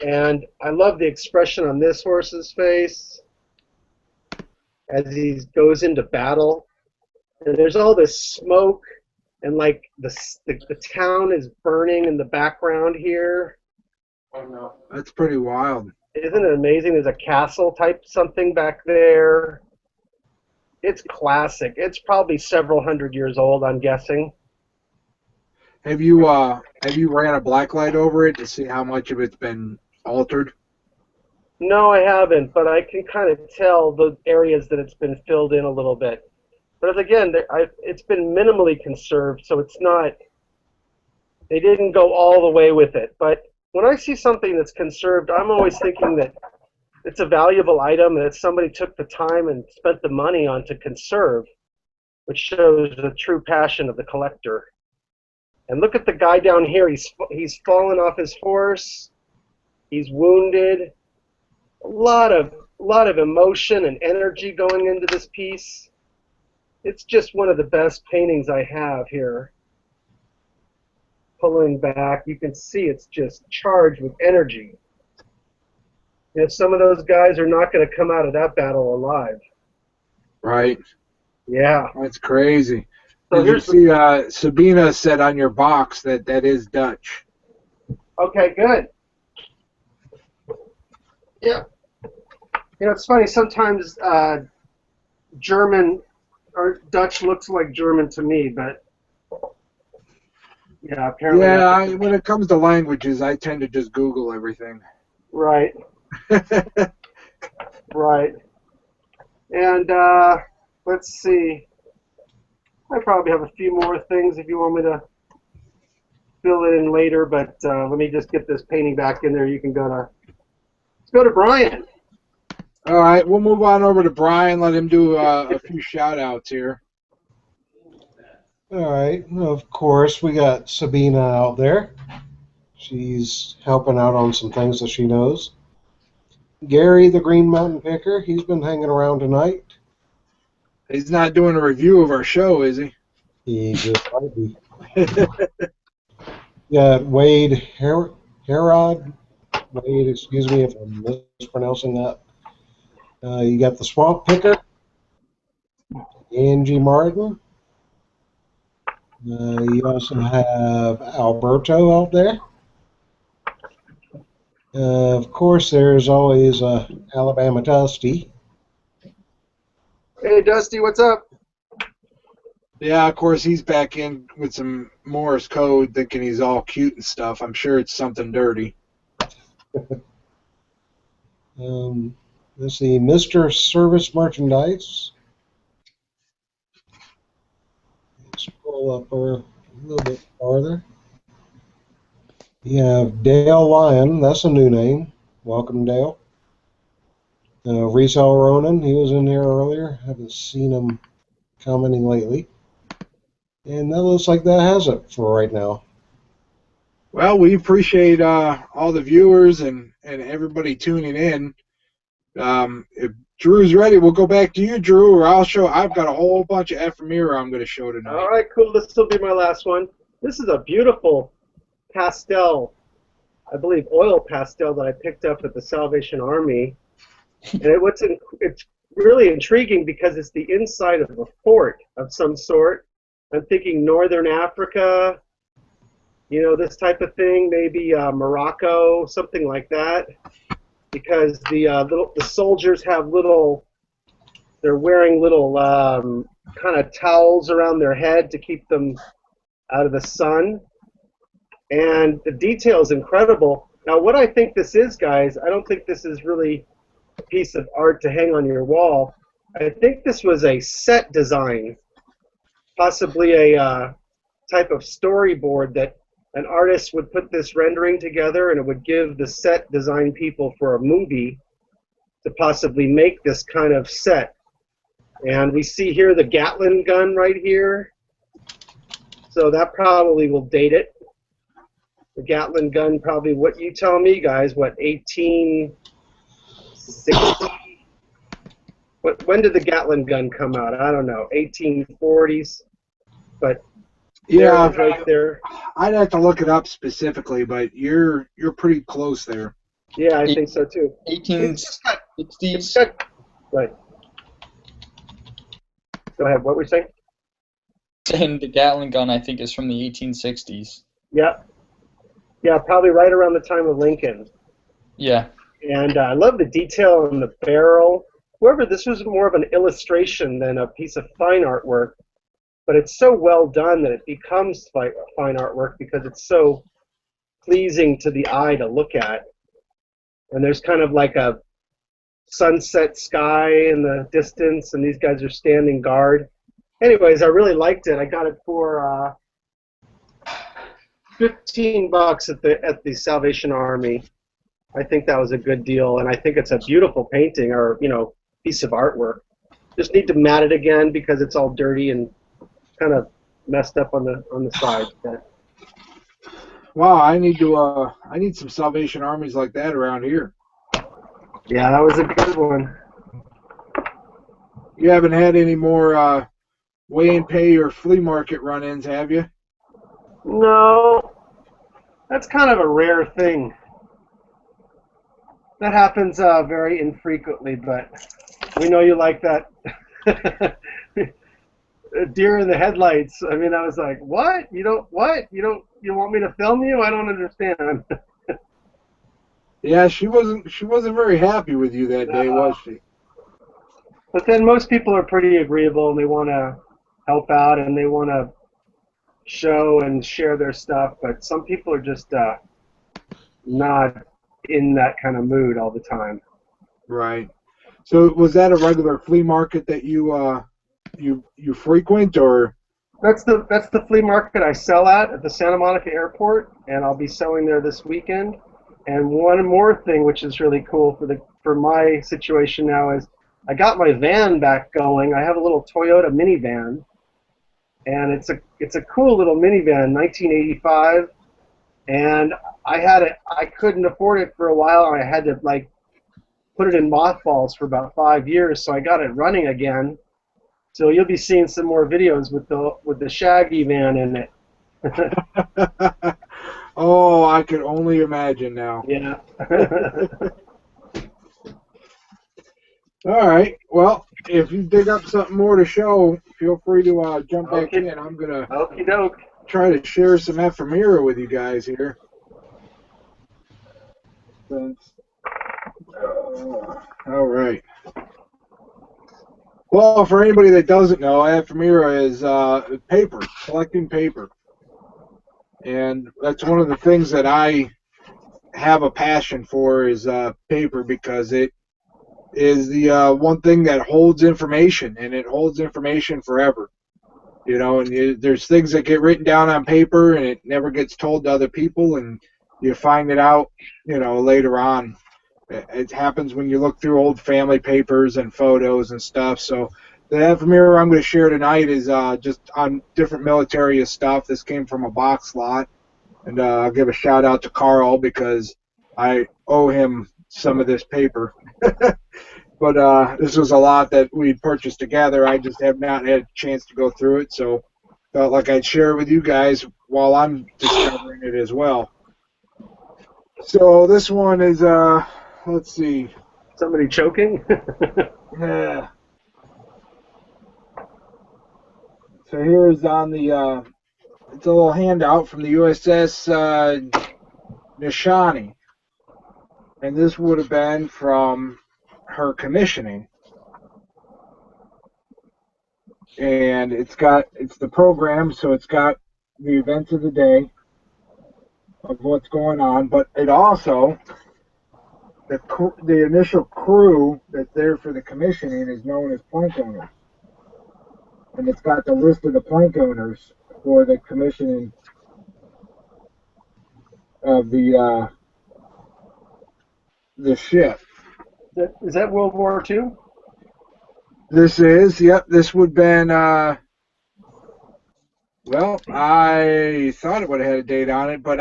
And I love the expression on this horse's face as he goes into battle. And there's all this smoke, and like the town is burning in the background here. That's pretty wild. Isn't it amazing? There's a castle type something back there. It's classic. It's probably several hundred years old, I'm guessing. Have you ran a blacklight over it to see how much of it's been altered? No, I haven't, but I can kind of tell the areas that it's been filled in a little bit. But again, it's been minimally conserved, so it's not. They didn't go all the way with it. But when I see something that's conserved, I'm always thinking that it's a valuable item that somebody took the time and spent the money on to conserve, which shows the true passion of the collector. And look at the guy down here. He's fallen off his horse. He's wounded. A lot of emotion and energy going into this piece. It's just one of the best paintings I have here. Pulling back, you can see it's just charged with energy. You know, some of those guys are not going to come out of that battle alive. Right. Yeah. That's crazy. So Did you see Sabina said on your box that is Dutch. Okay, good. Yeah. You know, it's funny, sometimes German or Dutch looks like German to me, but yeah, apparently. Yeah, when it comes to languages, I tend to just Google everything. Right. Right. And let's see. I probably have a few more things if you want me to fill it in later, but let me just get this painting back in there. You can let's go to Brian. All right, we'll move on over to Brian. Let him do a few shout-outs here. All right. Of course, we got Sabina out there. She's helping out on some things that she knows. Gary, the Green Mountain Picker, he's been hanging around tonight. He's not doing a review of our show, is he? He just might be. Got Wade Herod. Wade, excuse me if I'm mispronouncing that. You got the Swamp Picker, Angie Martin. You also have Alberto out there. Of course, there's always Alabama Dusty. Hey, Dusty, what's up? Yeah, of course, he's back in with some Morse code thinking he's all cute and stuff. I'm sure it's something dirty. Let's see, Mr. Service Merchandise. Scroll up a little bit farther. You have Dale Lyon. That's a new name. Welcome, Dale. Resell Ronan. He was in here earlier. Haven't seen him commenting lately. And that looks like that has it for right now. Well, we appreciate all the viewers and everybody tuning in. If Drew's ready, we'll go back to you, Drew, or I've got a whole bunch of ephemera I'm going to show tonight. All right, cool. This will be my last one. This is a beautiful pastel, I believe oil pastel that I picked up at the Salvation Army. And it's really intriguing because it's the inside of a fort of some sort. I'm thinking Northern Africa, you know, this type of thing, maybe Morocco, something like that. Because the soldiers have they're wearing little kind of towels around their head to keep them out of the sun. And the detail is incredible. Now, what I think this is, guys, I don't think this is really a piece of art to hang on your wall. I think this was a set design, possibly a type of storyboard that an artist would put this rendering together, and it would give the set design people for a movie to possibly make this kind of set. And we see here the Gatling gun right here. So that probably will date it. The Gatling gun probably, what you tell me, guys, what, 1860? When did the Gatling gun come out? I don't know, 1840s? But Yeah, there it is right there. I'd have to look it up specifically, but you're pretty close there. Yeah, I think so too. 1860s. Right. Go ahead. What were you saying? And the Gatling gun, I think, is from the 1860s. Yeah. Yeah, probably right around the time of Lincoln. Yeah. And I love the detail on the barrel. However, this was more of an illustration than a piece of fine artwork, but it's so well done that it becomes fine artwork because it's so pleasing to the eye to look at. And there's kind of like a sunset sky in the distance, and these guys are standing guard. Anyways, I really liked it. I got it for $15 at the Salvation Army. I think that was a good deal, and I think it's a beautiful painting or piece of artwork. Just need to mat it again because it's all dirty and kind of messed up on the side. Wow, I need some Salvation Armies like that around here. Yeah, that was a good one. You haven't had any more weigh and pay or flea market run-ins, have you? No, that's kind of a rare thing. That happens very infrequently, but we know you like that. Deer in the headlights. I mean, I was like, what? You want me to film you? I don't understand. Yeah, she wasn't very happy with you that day, was she? But then most people are pretty agreeable and they want to help out and they want to show and share their stuff. But some people are just not in that kind of mood all the time. Right. So was that a regular flea market that you frequent, or? That's the flea market I sell at the Santa Monica Airport, and I'll be selling there this weekend. And one more thing, which is really cool for my situation now, is I got my van back going. I have a little Toyota minivan, and it's a cool little minivan, 1985. And I couldn't afford it for a while, and I had to put it in mothballs for about 5 years. So I got it running again. So you'll be seeing some more videos with the Shaggy van in it. Oh, I could only imagine now. Yeah. All right. Well, if you dig up something more to show, feel free to jump back in. I'm gonna try to share some ephemera with you guys here. All right. Well, for anybody that doesn't know, ephemera is paper, collecting paper. And that's one of the things that I have a passion for is paper, because it is the one thing that holds information, and it holds information forever. And there's things that get written down on paper, and it never gets told to other people, and you find it out, later on. It happens when you look through old family papers and photos and stuff. So the ephemera I'm going to share tonight is just on different military stuff. This came from a box lot, and I'll give a shout out to Carl because I owe him some of this paper. But this was a lot that we'd purchased together. I just have not had a chance to go through it, so felt like I'd share it with you guys while I'm discovering it as well. So this one is, let's see. Somebody choking? Yeah. So here's on the, it's a little handout from the USS Nishani. And this would have been from her commissioning. And it's the program, so it's got the events of the day of what's going on, but it also the initial crew that's there for the commissioning is known as plank owners, and it's got the list of the plank owners for the commissioning of the ship. Is that World War II? This is, yep. This would have been. Well, I thought it would have had a date on it, but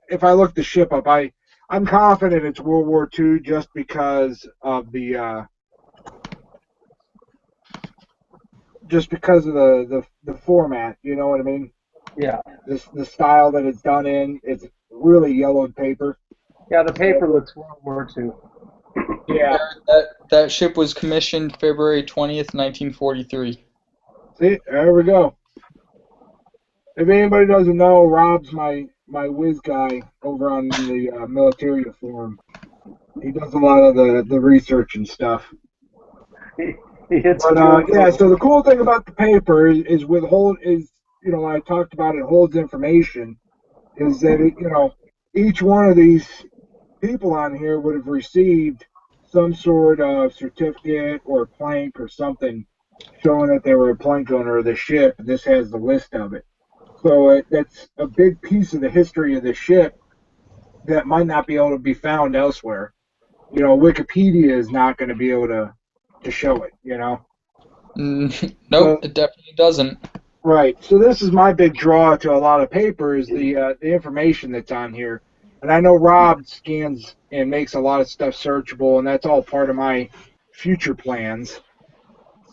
if I look the ship up, I'm confident it's World War II just because of the format. You know what I mean? Yeah. The style that it's done in, it's really yellowed paper. Yeah, the paper looks World War II. Yeah. That ship was commissioned February 20th, 1943. See, there we go. If anybody doesn't know, Rob's my whiz guy over on the Militaria forum. He does a lot of the research and stuff. He hits But yeah, so the cool thing about the paper is when I talked about it holds information, is that each one of these people on here would have received some sort of certificate or plank or something showing that they were a plank owner of the ship, and this has the list of it. So that's a big piece of the history of the ship that might not be able to be found elsewhere. Wikipedia is not going to be able to show it, Nope, So, it definitely doesn't. right. So this is my big draw to a lot of papers, the information that's on here. And I know Rob scans and makes a lot of stuff searchable, and that's all part of my future plans.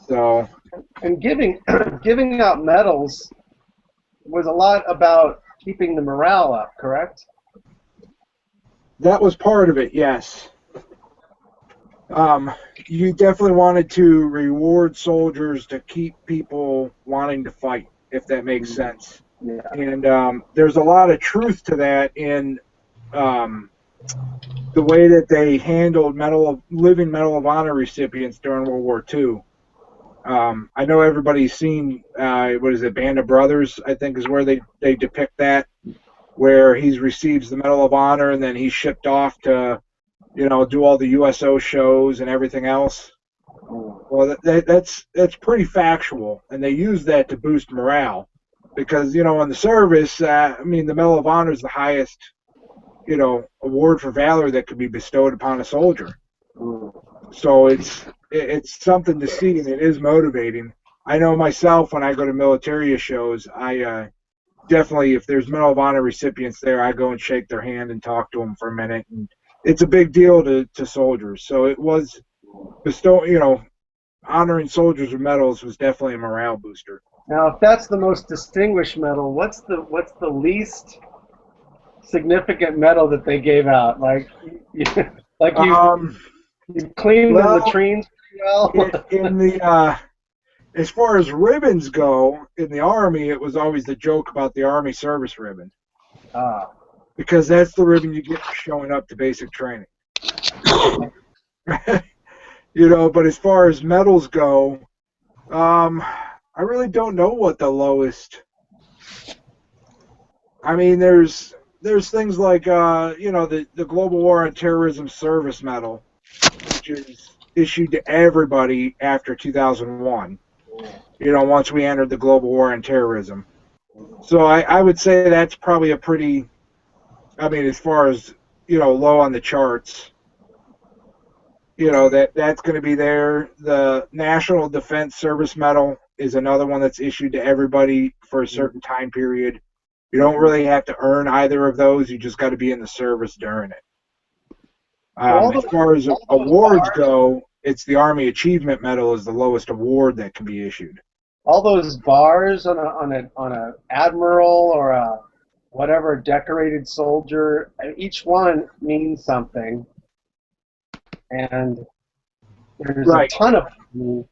So. And giving out medals was a lot about keeping the morale up, correct? That was part of it, yes. You definitely wanted to reward soldiers to keep people wanting to fight, if that makes sense. Yeah. And there's a lot of truth to that in the way that they handled living Medal of Honor recipients during World War II. I know everybody's seen, what is it, Band of Brothers, I think is where they depict that, where he receives the Medal of Honor and then he's shipped off to, do all the USO shows and everything else. Well, that's pretty factual, and they use that to boost morale because, in the service, the Medal of Honor is the highest, award for valor that could be bestowed upon a soldier. So it's something to see, and it is motivating. I know myself when I go to military shows, I definitely, if there's Medal of Honor recipients there, I go and shake their hand and talk to them for a minute. And it's a big deal to soldiers. So it was honoring soldiers with medals was definitely a morale booster. Now, if that's the most distinguished medal, what's the least significant medal that they gave out? Like you cleaned the latrines pretty well. In the as far as ribbons go, in the Army, it was always the joke about the Army service ribbon. Because that's the ribbon you get for showing up to basic training. But as far as medals go, I really don't know what the lowest. There's things like the Global War on Terrorism Service Medal, which is issued to everybody after 2001. Once we entered the Global War on Terrorism. So I would say that's probably a pretty, as far as, low on the charts, that's going to be there. The National Defense Service Medal is another one that's issued to everybody for a certain time period. You don't really have to earn either of those. You just got to be in the service during it. As far as awards go, it's the Army Achievement Medal is the lowest award that can be issued. All those bars on a admiral or a whatever decorated soldier, each one means something, and there's a ton of them.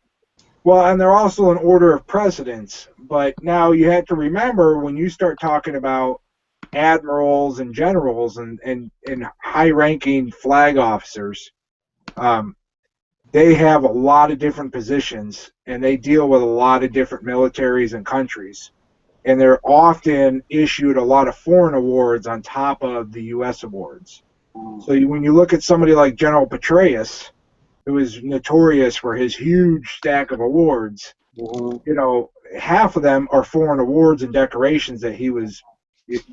Well, and they're also an order of precedence. But now you have to remember when you start talking about admirals and generals and high-ranking flag officers, they have a lot of different positions, and they deal with a lot of different militaries and countries. And they're often issued a lot of foreign awards on top of the U.S. awards. So when you look at somebody like General Petraeus, who is notorious for his huge stack of awards, you know, half of them are foreign awards and decorations that he was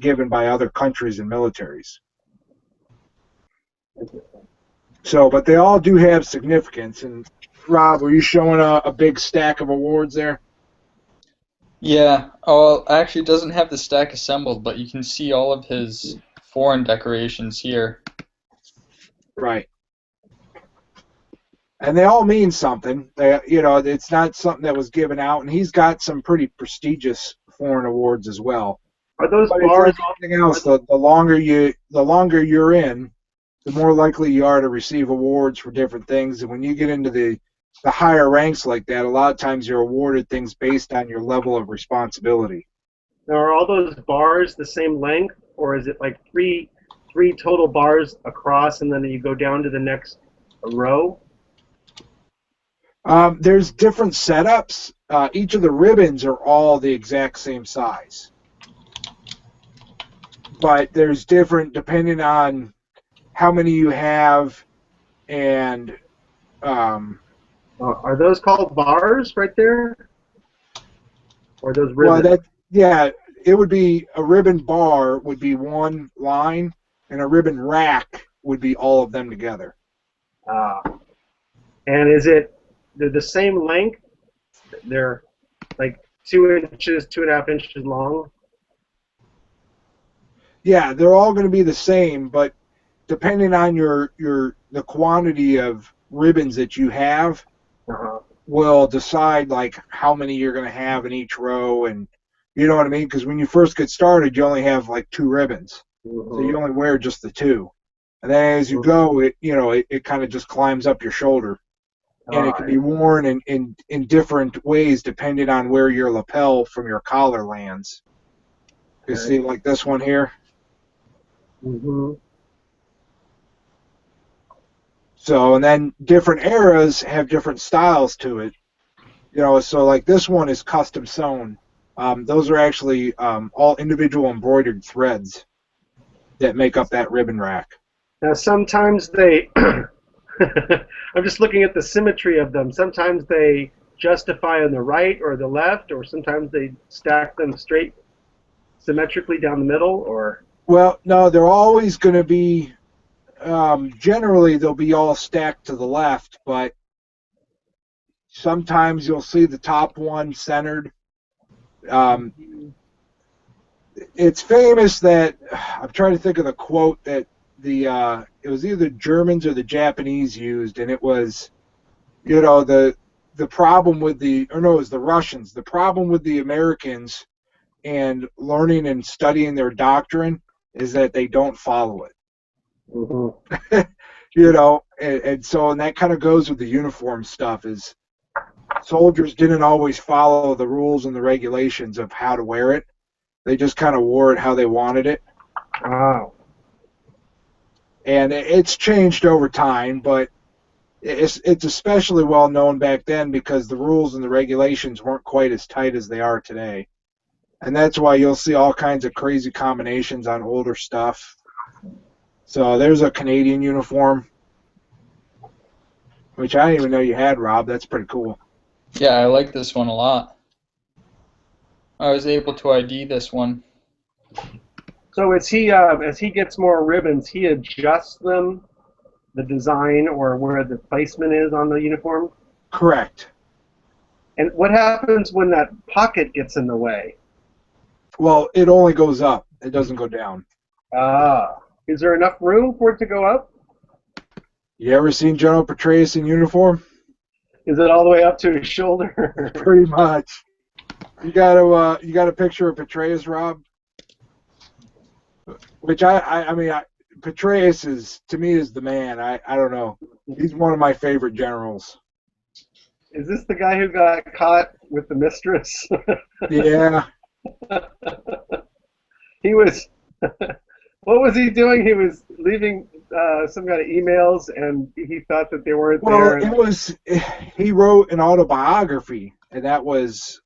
given by other countries and militaries. So, but they all do have significance. And Rob, were you showing a big stack of awards there? Yeah. Oh, well, actually, it doesn't have the stack assembled, but you can see all of his foreign decorations here. Right. And they all mean something. They, you know, it's not something that was given out, and he's got some pretty prestigious foreign awards as well. Are those But bars? it's like anything else. The longer you're in, the more likely you are to receive awards for different things. And when you get into the higher ranks like that, a lot of times you're awarded things based on your level of responsibility. Now, are all those bars the same length, or is it like three total bars across, and then you go down to the next row? There's different setups. Each of the ribbons are all the exact same size, but there's different depending on how many you have, and Are those called bars right there? Or are those well, ribbons? yeah, it would be a ribbon bar would be one line, and a ribbon rack would be all of them together. And they're the same length? They're like 2 inches, 2.5 inches long? Yeah, they're all going to be the same, but depending on the quantity of ribbons that you have, will decide like how many you're going to have in each row, and you know what I mean? Because when you first get started, you only have like 2 ribbons, so you only wear just the 2, and then as you go, it kind of just climbs up your shoulder, and it can be worn in different ways depending on where your lapel from your collar lands. You see, like this one here. So, and then different eras have different styles to it. You know, so like this one is custom sewn. Those are actually all individual embroidered threads that make up that ribbon rack. Now, sometimes they, I'm just looking at the symmetry of them. Sometimes they justify on the right or the left, or sometimes they stack them straight, symmetrically down the middle, or? Well, no, they're always going to be, generally they'll be all stacked to the left, but sometimes you'll see the top one centered. It's famous that, I'm trying to think of the quote that it was either the Germans or the Japanese used, and it was, you know, the problem with it was the Russians. The problem with the Americans and learning and studying their doctrine is that they don't follow it. You know, and that kind of goes with the uniform stuff, is soldiers didn't always follow the rules and the regulations of how to wear it. They just kind of wore it how they wanted it. Wow. And it's changed over time, but it's especially well known back then because the rules and the regulations weren't quite as tight as they are today. And that's why you'll see all kinds of crazy combinations on older stuff. So there's a Canadian uniform, which I didn't even know you had, Rob. That's pretty cool. Yeah, I like this one a lot. I was able to ID this one. So as he gets more ribbons, he adjusts them, the design or where the placement is on the uniform? Correct. And what happens when that pocket gets in the way? Well, it only goes up. It doesn't go down. Is there enough room for it to go up? You ever seen General Petraeus in uniform? Is it all the way up to his shoulder? Pretty much. You got a picture of Petraeus, Rob? Which I mean, Petraeus is, to me, is the man. I don't know. He's one of my favorite generals. Is this the guy who got caught with the mistress? Yeah. He was. What was he doing? He was leaving some kind of emails, and he thought that they weren't there. Well, he wrote an autobiography, and that was,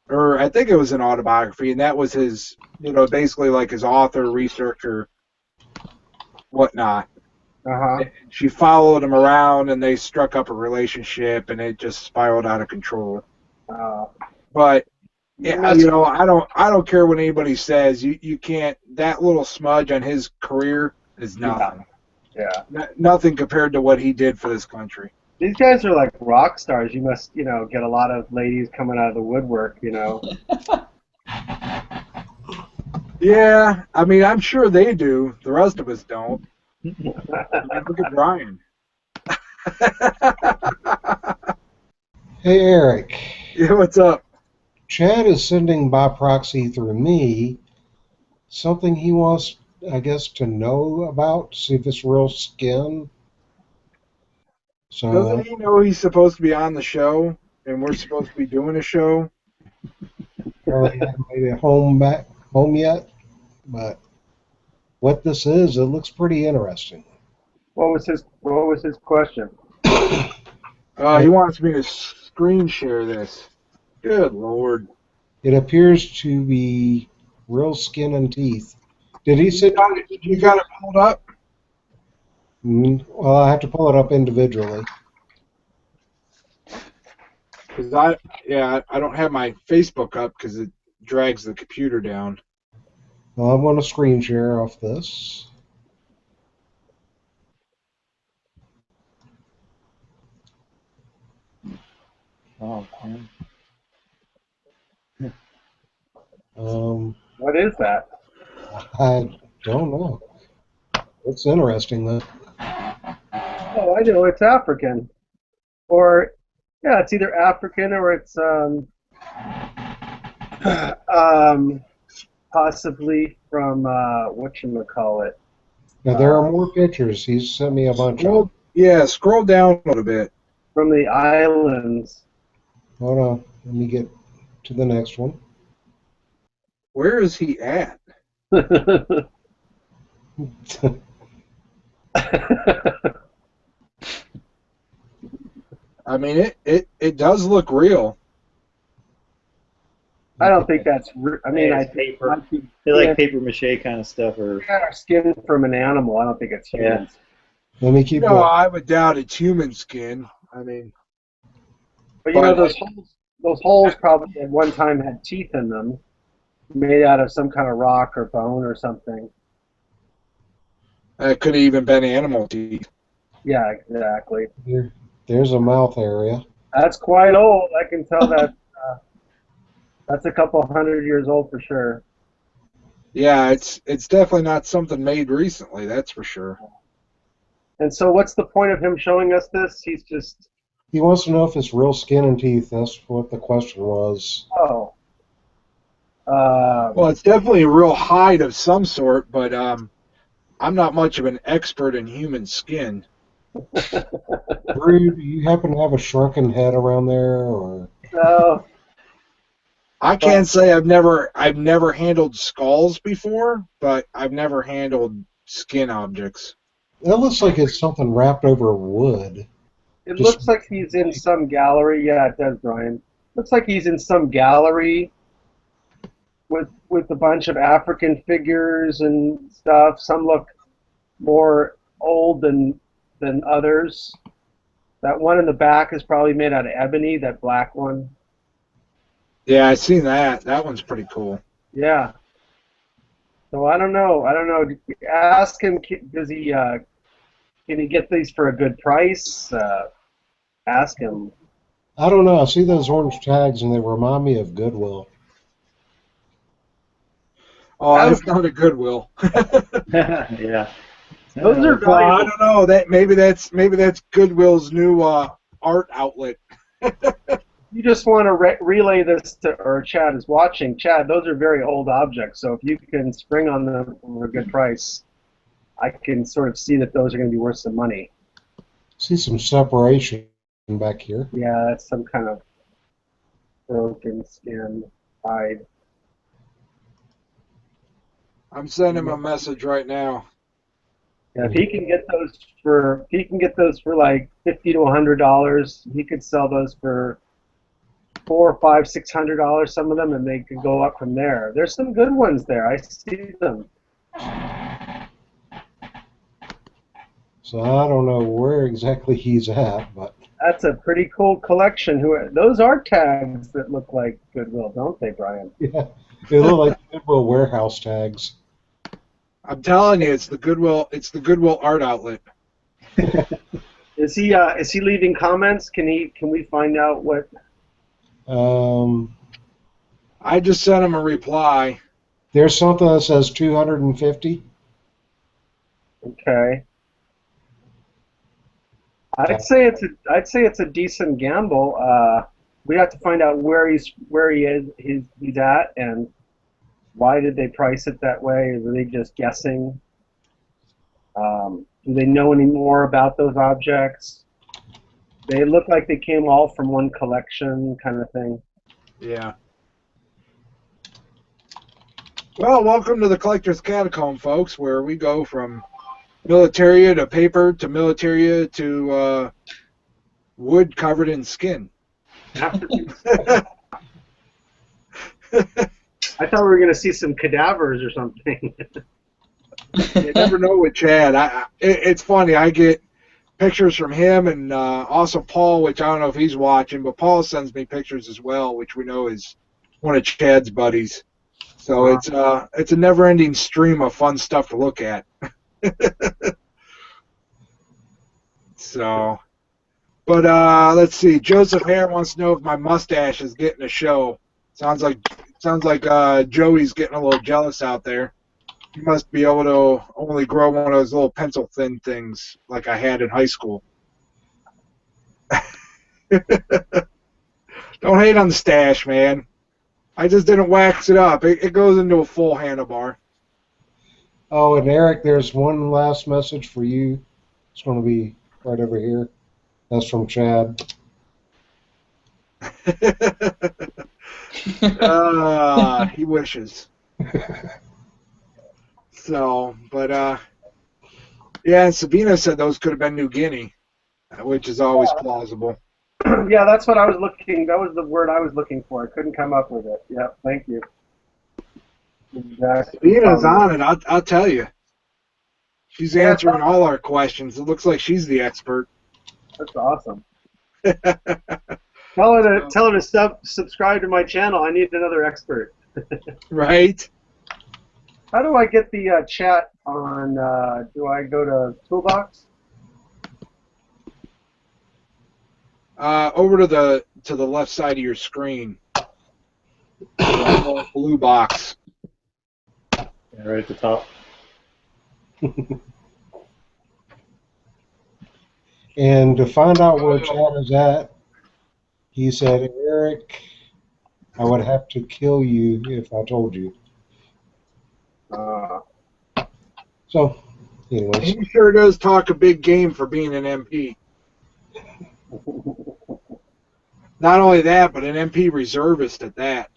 or I think it was an autobiography, and that was his, basically like his author, researcher whatnot. Uh-huh. She followed him around, and they struck up a relationship, and it just spiraled out of control. But yeah, That's- I don't care what anybody says. You can't. That little smudge on his career is nothing. Yeah. Nothing compared to what he did for this country. These guys are like rock stars. You must, get a lot of ladies coming out of the woodwork, Yeah, I mean, I'm sure they do. The rest of us don't. Look at Brian. Hey, Erik. Yeah, what's up? Chad is sending by proxy through me something he wants, I guess, to know about, see if it's real skin. So, Doesn't he know he's supposed to be on the show, and we're supposed to be doing a show? probably haven't made it home yet, but what this is, it looks pretty interesting. What was his question? He wants me to screen share this. Good Lord. It appears to be real skin and teeth. Did he sit? You got it pulled up? Well, I have to pull it up individually. Because I don't have my Facebook up because it drags the computer down. Well, I'm going to screen share off this. Oh, man. What is that? I don't know. It's interesting, though. Oh, I know. It's African. Or, yeah, it's either African or it's possibly from, whatchamacallit. Now, there are more pictures. He's sent me a bunch of them. Yeah, scroll down a little bit. From the islands. Hold on. Let me get to the next one. Where is he at? I mean, it does look real. I don't think that's. I mean, Yeah, it's paper. They like paper mache kind of stuff, or skin from an animal. I don't think it's human. Let me keep No, going. I would doubt it's human skin. I mean, But those holes probably at one time had teeth in them, made out of some kind of rock or bone or something. it could have even been animal teeth. Yeah, exactly. There's a mouth area. That's quite old. I can tell that. That's a couple 100 years old for sure. Yeah, it's definitely not something made recently. That's for sure. And so, what's the point of him showing us this? He's just. He wants to know if it's real skin and teeth. That's what the question was. Oh. Well, it's definitely a real hide of some sort, but I'm not much of an expert in human skin. Drew, do you happen to have a shrunken head around there, or? No. I can't say I've never handled skulls before, but I've never handled skin objects. It looks like it's something wrapped over wood. It looks like he's in some gallery. Yeah, it does, Brian. Looks like he's in some gallery with a bunch of African figures and stuff. Some look more old than others. That one in the back is probably made out of ebony, that black one. Yeah, I've seen that. That one's pretty cool. Yeah. So I don't know. Ask him, does he can he get these for a good price? Ask him. I don't know. I see those orange tags, and they remind me of Goodwill. Oh, I've gone to Goodwill. yeah. Those are Well, I valuable. don't know. Maybe that's Goodwill's new art outlet. You just want to relay this to, or Chad is watching. Chad, those are very old objects, so if you can spring on them for a good price, I can sort of see that those are going to be worth some money. See some separation back here. Yeah, that's some kind of broken skin hide. I'm sending him a message right now. Yeah, if he can get those for like $50 to $100, he could sell those for $400, $500, $600. Some of them, and they could go up from there. There's some good ones there. I see them. So I don't know where exactly he's at, but That's a pretty cool collection. Those are tags that look like Goodwill, don't they, Brian? yeah, they look like Goodwill warehouse tags. I'm telling you, it's the Goodwill art outlet. Is he leaving comments? Can we find out what? I just sent him a reply. There's something that says 250. Okay. I'd say it's a decent gamble. We have to find out where he's at, and why did they price it that way? Are they just guessing? Do they know any more about those objects? They look like they came all from one collection, kind of thing. Yeah. Well, welcome to the Collector's Catacomb, folks, where we go from militaria to paper to militaria to wood covered in skin. I thought we were going to see some cadavers or something. You never know with Chad. It's funny. I get pictures from him and also Paul, which I don't know if he's watching, but Paul sends me pictures as well, which we know is one of Chad's buddies. So it's a never-ending stream of fun stuff to look at. So, but let's see. Joseph Hare wants to know if my mustache is getting a show. Sounds like Joey's getting a little jealous out there. He must be able to only grow one of those little pencil-thin things like I had in high school. Don't hate on the stash, man. I just didn't wax it up. It goes into a full handlebar. Oh, and Erik, there's one last message for you. It's going to be right over here. That's from Chad. He wishes. So, but yeah, and Sabina said those could have been New Guinea, which is always plausible. Yeah, that's what I was looking. That was the word I was looking for. I couldn't come up with it. Yeah, thank you. Exactly. Sabina's on it. I'll tell you. She's answering all our questions. It looks like she's the expert. That's awesome. Tell her to subscribe to my channel. I need another expert. Right? How do I get the chat on? Do I go to Toolbox? Over to the left side of your screen. The blue box. Yeah, right at the top. And to find out where Chad is at, he said, Erik, I would have to kill you if I told you. So, anyways. He sure does talk a big game for being an MP. Not only that, but an MP reservist at that.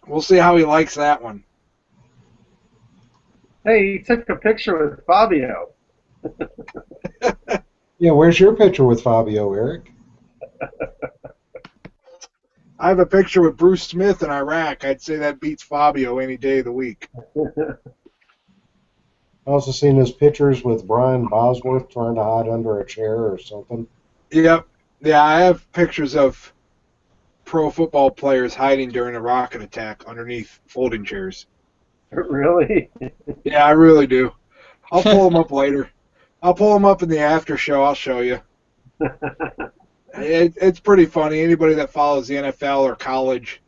We'll see how he likes that one. Hey, he took a picture with Fabio. Yeah, where's your picture with Fabio, Erik? I have a picture with Bruce Smith in Iraq. I'd say that beats Fabio any day of the week. I also seen his pictures with Brian Bosworth trying to hide under a chair or something. Yep. Yeah, I have pictures of pro football players hiding during a rocket attack underneath folding chairs. Really? Yeah, I really do. I'll pull them up later. I'll pull them up in the after show. I'll show you. It's pretty funny. Anybody that follows the NFL or college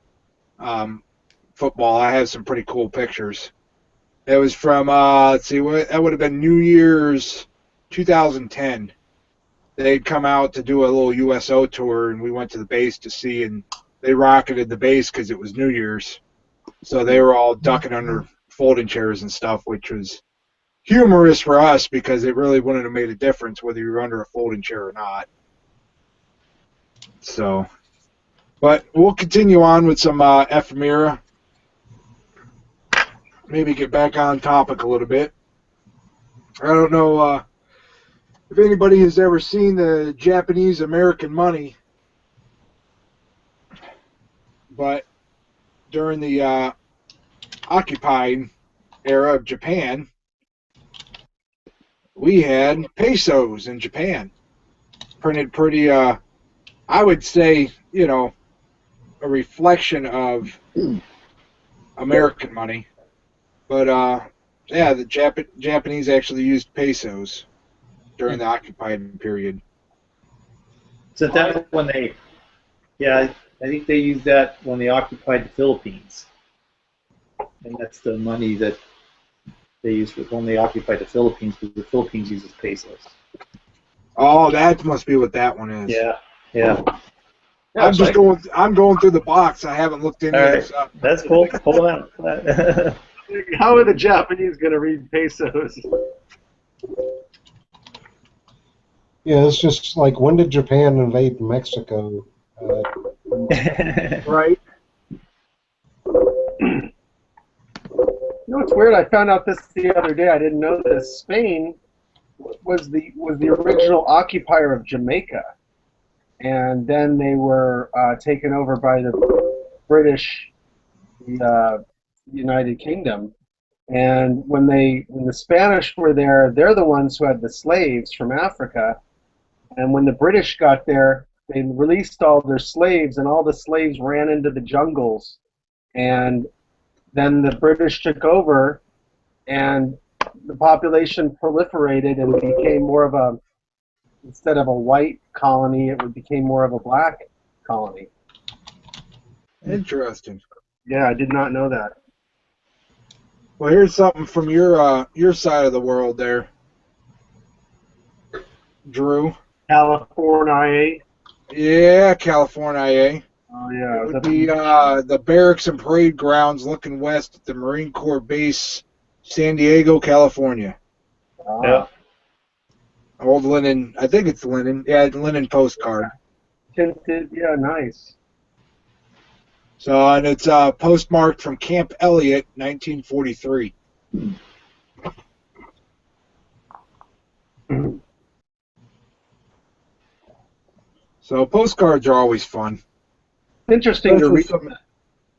football, I have some pretty cool pictures. It was from, let's see, that would have been New Year's 2010. They'd come out to do a little USO tour, and we went to the base to see, and they rocketed the base because it was New Year's. So they were all ducking under folding chairs and stuff, which was humorous for us because it really wouldn't have made a difference whether you were under a folding chair or not. So, but we'll continue on with some ephemera. Maybe get back on topic a little bit. I don't know if anybody has ever seen the Japanese American money, but during the occupied era of Japan, we had pesos in Japan. Printed pretty, I would say, you know, a reflection of American money. But, yeah, the Japanese actually used pesos during the occupied period. So that when they, yeah, I think they used that when they occupied the Philippines. And that's the money that they used when they occupied the Philippines, because the Philippines uses pesos. Oh, that must be what that one is. Yeah, yeah. I'm going through the box. I haven't looked into All this. right, that's cool. Hold on. How are the Japanese going to read pesos? Yeah, it's just like, when did Japan invade Mexico? Right. You know what's weird? I found out this the other day. I didn't know this. Spain was the original occupier of Jamaica, and then they were taken over by the British, the United Kingdom. And when the Spanish were there, they're the ones who had the slaves from Africa. And when the British got there, they released all their slaves, and all the slaves ran into the jungles. And then the British took over, and the population proliferated and became more of a, instead of a white colony, it became more of a black colony. Interesting. Yeah, I did not know that. Well, here's something from your side of the world there, Drew. California. Yeah, California. Oh yeah. It would be the barracks and parade grounds looking west at the Marine Corps base, San Diego, California. Yeah. Old linen, I think it's linen. Yeah, linen postcard. Tinted, yeah, nice. So, and it's postmarked from Camp Elliott, 1943. So postcards are always fun. Interesting to read. Some,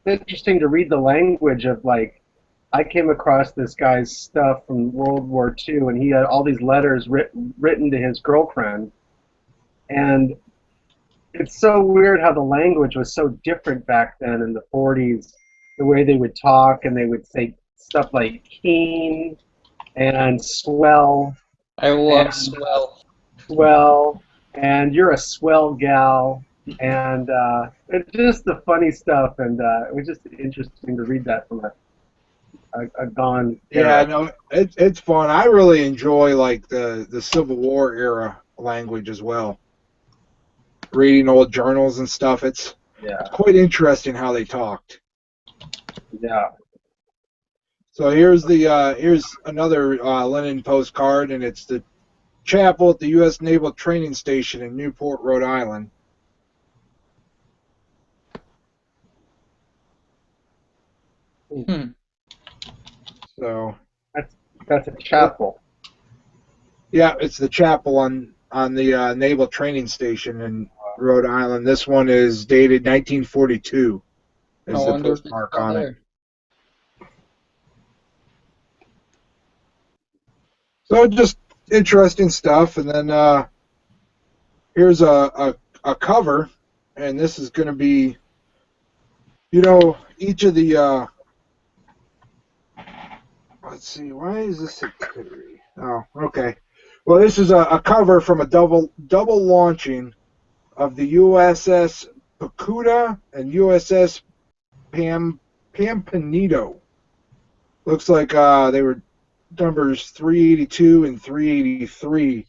Interesting to read the language of, like, I came across this guy's stuff from World War II, and he had all these letters written to his girlfriend, and it's so weird how the language was so different back then in the 40s. The way they would talk, and they would say stuff like keen and swell. I love swell. Swell, and you're a swell gal, and it's just the funny stuff, and it was just interesting to read that from a gone era. yeah, no, it's fun. I really enjoy like the Civil War era language as well. Reading old journals and stuff, it's quite interesting how they talked. Yeah. So here's another linen postcard, and it's the chapel at the U.S. Naval Training Station in Newport, Rhode Island. So that's a chapel. Yeah, it's the chapel on the Naval Training Station in Rhode Island. This one is dated 1942. Is the postmark on it. So just interesting stuff, and then here's a cover, and this is going to be, you know, each of the. Let's see, why is this a theory? Oh, okay. Well, this is a cover from a double launching of the USS Pacuda and USS Pampanito. Looks like they were numbers 382 and 383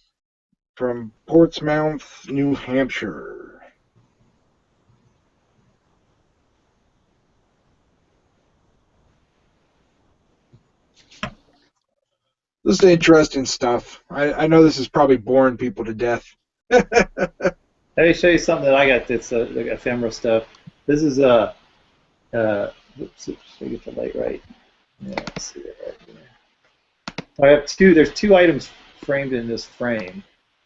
from Portsmouth, New Hampshire. This is interesting stuff. I know this is probably boring people to death. Let me show you something that I got that's like ephemera stuff. This is oops, should I get the light right? Yeah, let's see it right here. I have two. There's two items framed in this frame.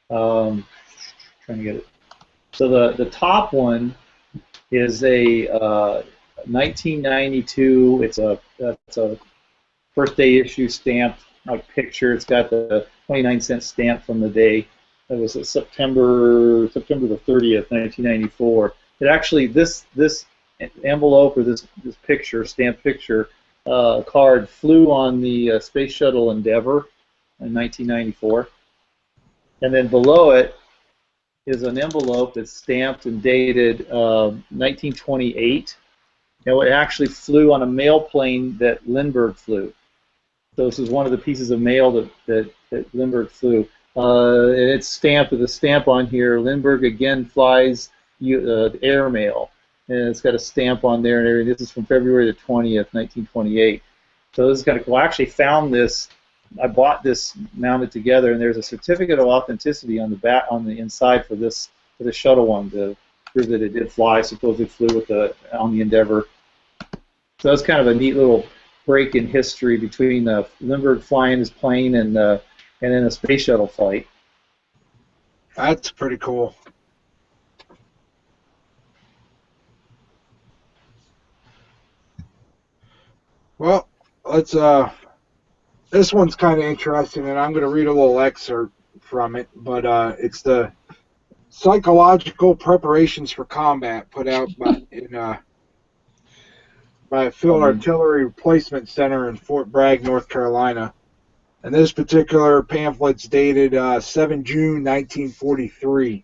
Trying to get it. So the top one is a 1992. It's a first day issue stamped like picture. It's got the 29-cent stamp from the day. It was September the 30th, 1994. It actually this envelope or this picture, stamped picture, card flew on the Space Shuttle Endeavour in 1994, and then below it is an envelope that's stamped and dated 1928. And it actually flew on a mail plane that Lindbergh flew. So this is one of the pieces of mail that Lindbergh flew. And it's stamped with a stamp on here. Lindbergh again flies airmail. And it's got a stamp on there and everything. This is from February the 20th, 1928. So this is kind of cool. I actually found this. I bought this mounted together, and there's a certificate of authenticity on the back, on the inside for the shuttle one to prove that it did fly. Supposedly flew with on the Endeavour. So that's kind of a neat little break in history between Lindbergh flying his plane and then a space shuttle flight. That's pretty cool. Well, let's this one's kind of interesting, and I'm going to read a little excerpt from it, but it's the Psychological Preparations for Combat put out by Field Artillery Replacement Center in Fort Bragg, North Carolina. And this particular pamphlet's dated 7 June 1943.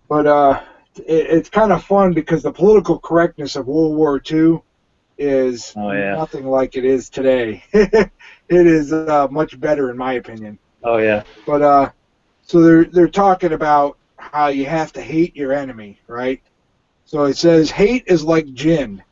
But it's kind of fun because the political correctness of World War II is nothing like it is today. It is much better in my opinion. Oh yeah. But so they're talking about how you have to hate your enemy, right? So it says hate is like gin.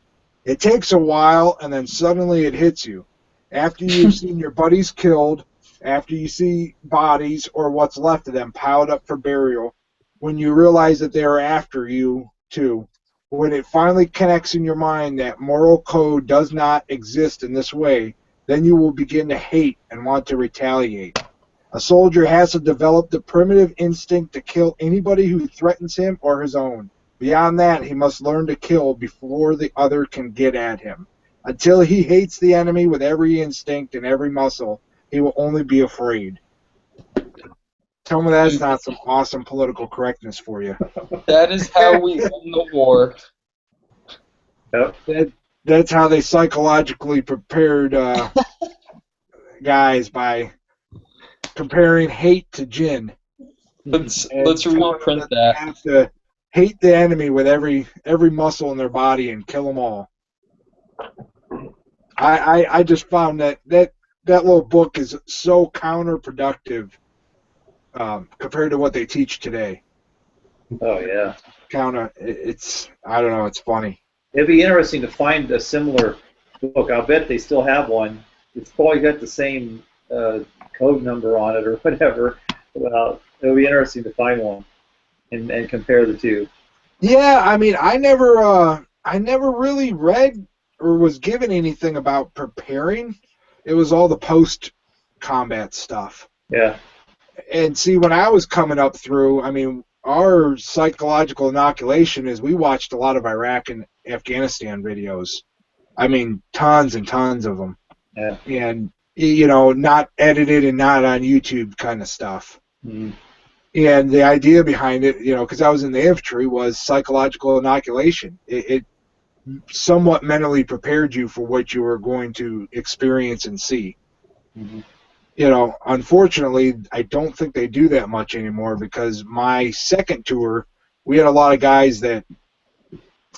It takes a while and then suddenly it hits you. After you've seen your buddies killed, after you see bodies or what's left of them piled up for burial, when you realize that they are after you too. When it finally connects in your mind that moral code does not exist in this way, then you will begin to hate and want to retaliate. A soldier has to develop the primitive instinct to kill anybody who threatens him or his own. Beyond that, he must learn to kill before the other can get at him. Until he hates the enemy with every instinct and every muscle, he will only be afraid. Tell me that's not some awesome political correctness for you. That is how we win the war. Yep. That's how they psychologically prepared guys by comparing hate to gin. Let's reprint that. They have to hate the enemy with every muscle in their body and kill them all. I just found that little book is so counterproductive compared to what they teach today. Oh yeah. It's I don't know. It's funny. It'd be interesting to find a similar book. I'll bet they still have one. It's probably got the same code number on it or whatever. Well, it'll be interesting to find one and compare the two. Yeah, I mean, I never really read or was given anything about preparing. It was all the post-combat stuff. Yeah. And see, when I was coming up through, I mean, our psychological inoculation is we watched a lot of Iraq and Afghanistan videos. I mean, tons and tons of them. Yeah. And, you know, not edited and not on YouTube kind of stuff. Mm. And the idea behind it, you know, because I was in the infantry, was psychological inoculation. It somewhat mentally prepared you for what you were going to experience and see. Mm-hmm. You know, unfortunately, I don't think they do that much anymore because my second tour, we had a lot of guys that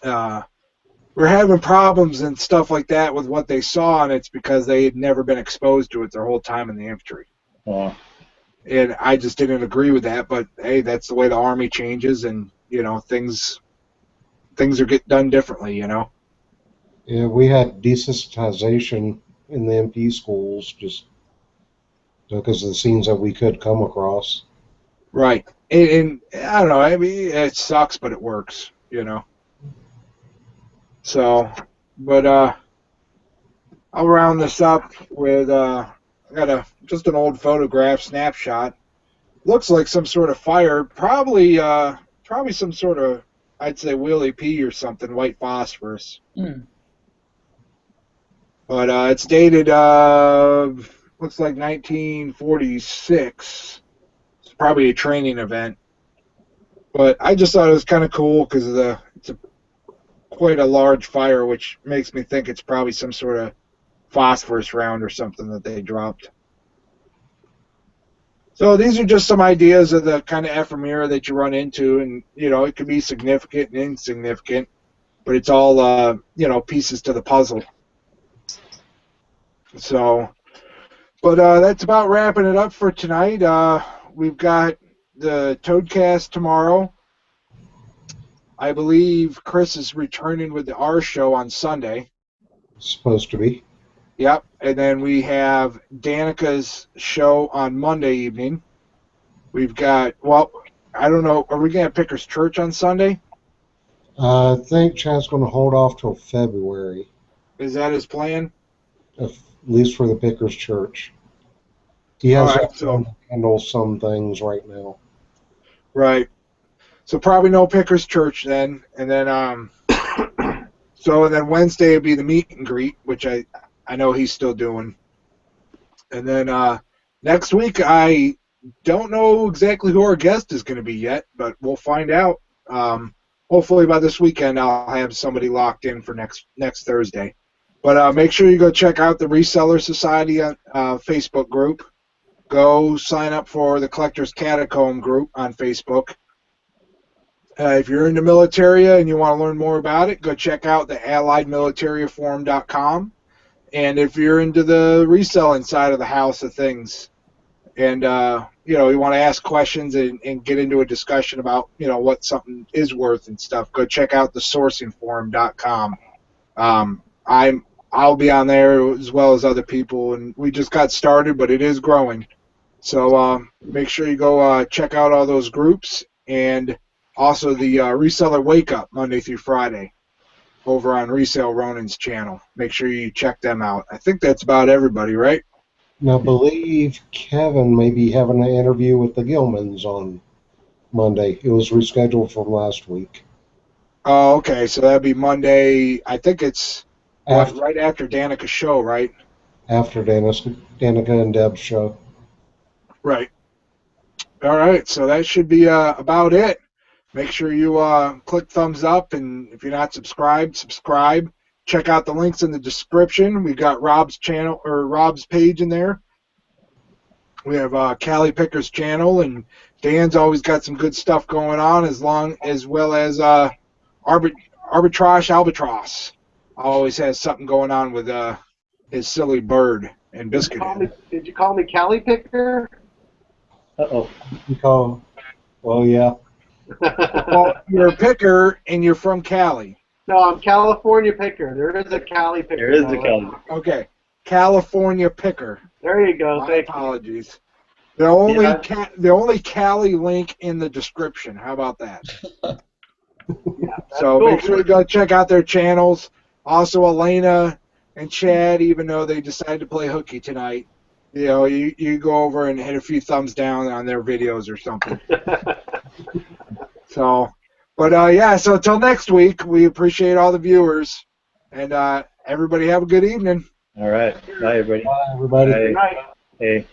were having problems and stuff like that with what they saw, and it's because they had never been exposed to it their whole time in the infantry. Oh. And I just didn't agree with that, but hey, that's the way the Army changes, and, you know, things are get done differently, you know. Yeah, we had desensitization in the MP schools just because of the scenes that we could come across. Right. And I don't know, I mean, it sucks, but it works, you know. So, but I'll round this up with I got just an old photograph snapshot. Looks like some sort of fire, probably some sort of, I'd say, wheelie pea or something, white phosphorus. But it's dated, looks like 1946. It's probably a training event. But I just thought it was kind of cool because it's quite a large fire, which makes me think it's probably some sort of phosphorus round or something that they dropped. So these are just some ideas of the kind of ephemera that you run into, and it can be significant and insignificant, but it's all pieces to the puzzle. So, but that's about wrapping it up for tonight. We've got the Toadcast tomorrow. I believe Chris is returning with the R show on Sunday. Supposed to be. Yep, and then we have Danica's show on Monday evening. We've got, I don't know, are we going to have Picker's Church on Sunday? I think Chad's going to hold off till February. Is that his plan? At least for the Picker's Church. He has to handle some things right now. Right. So probably no Picker's Church then, and then and then Wednesday would be the meet and greet, which I know he's still doing. And then next week, I don't know exactly who our guest is going to be yet, but we'll find out. Hopefully by this weekend, I'll have somebody locked in for next Thursday. But make sure you go check out the Reseller Society Facebook group. Go sign up for the Collectors Catacomb group on Facebook. If you're into Militaria and you want to learn more about it, go check out the AlliedMilitariaForum.com. And if you're into the reselling side of the house of things, and you want to ask questions and get into a discussion about what something is worth and stuff, go check out the SourcingForum.com. I'll be on there as well as other people, and we just got started, but it is growing. So make sure you go check out all those groups, and also the Reseller Wake Up Monday through Friday over on Resale Ronin's channel. Make sure you check them out. I think that's about everybody, right? Now, I believe Kevin may be having an interview with the Gilmans on Monday. It was rescheduled from last week. Oh, okay. So that'd be Monday. I think it's right after Danica's show, right? After Danica and Deb's show. Right. All right. So that should be about it. Make sure you click thumbs up, and if you're not subscribed, subscribe. Check out the links in the description. We've got Rob's channel or Rob's page in there. We have Callie Picker's channel, and Dan's always got some good stuff going on, as well as Arbitrage Albatross. Always has something going on with his silly bird and biscuit. Did you call me Callie Picker? Uh-oh. Well, yeah. Well, you're a picker, and you're from Cali. No, I'm California Picker. There is a Cali Picker. There is a Cali. Okay, California Picker. There you go. My apologies. The only Cali link in the description. How about that? So cool. Make sure you go check out their channels. Also, Elena and Chad, even though they decided to play hooky tonight, you go over and hit a few thumbs down on their videos or something. So until next week, we appreciate all the viewers, and everybody have a good evening. All right. Bye, everybody. Bye, everybody. Good night. Hey.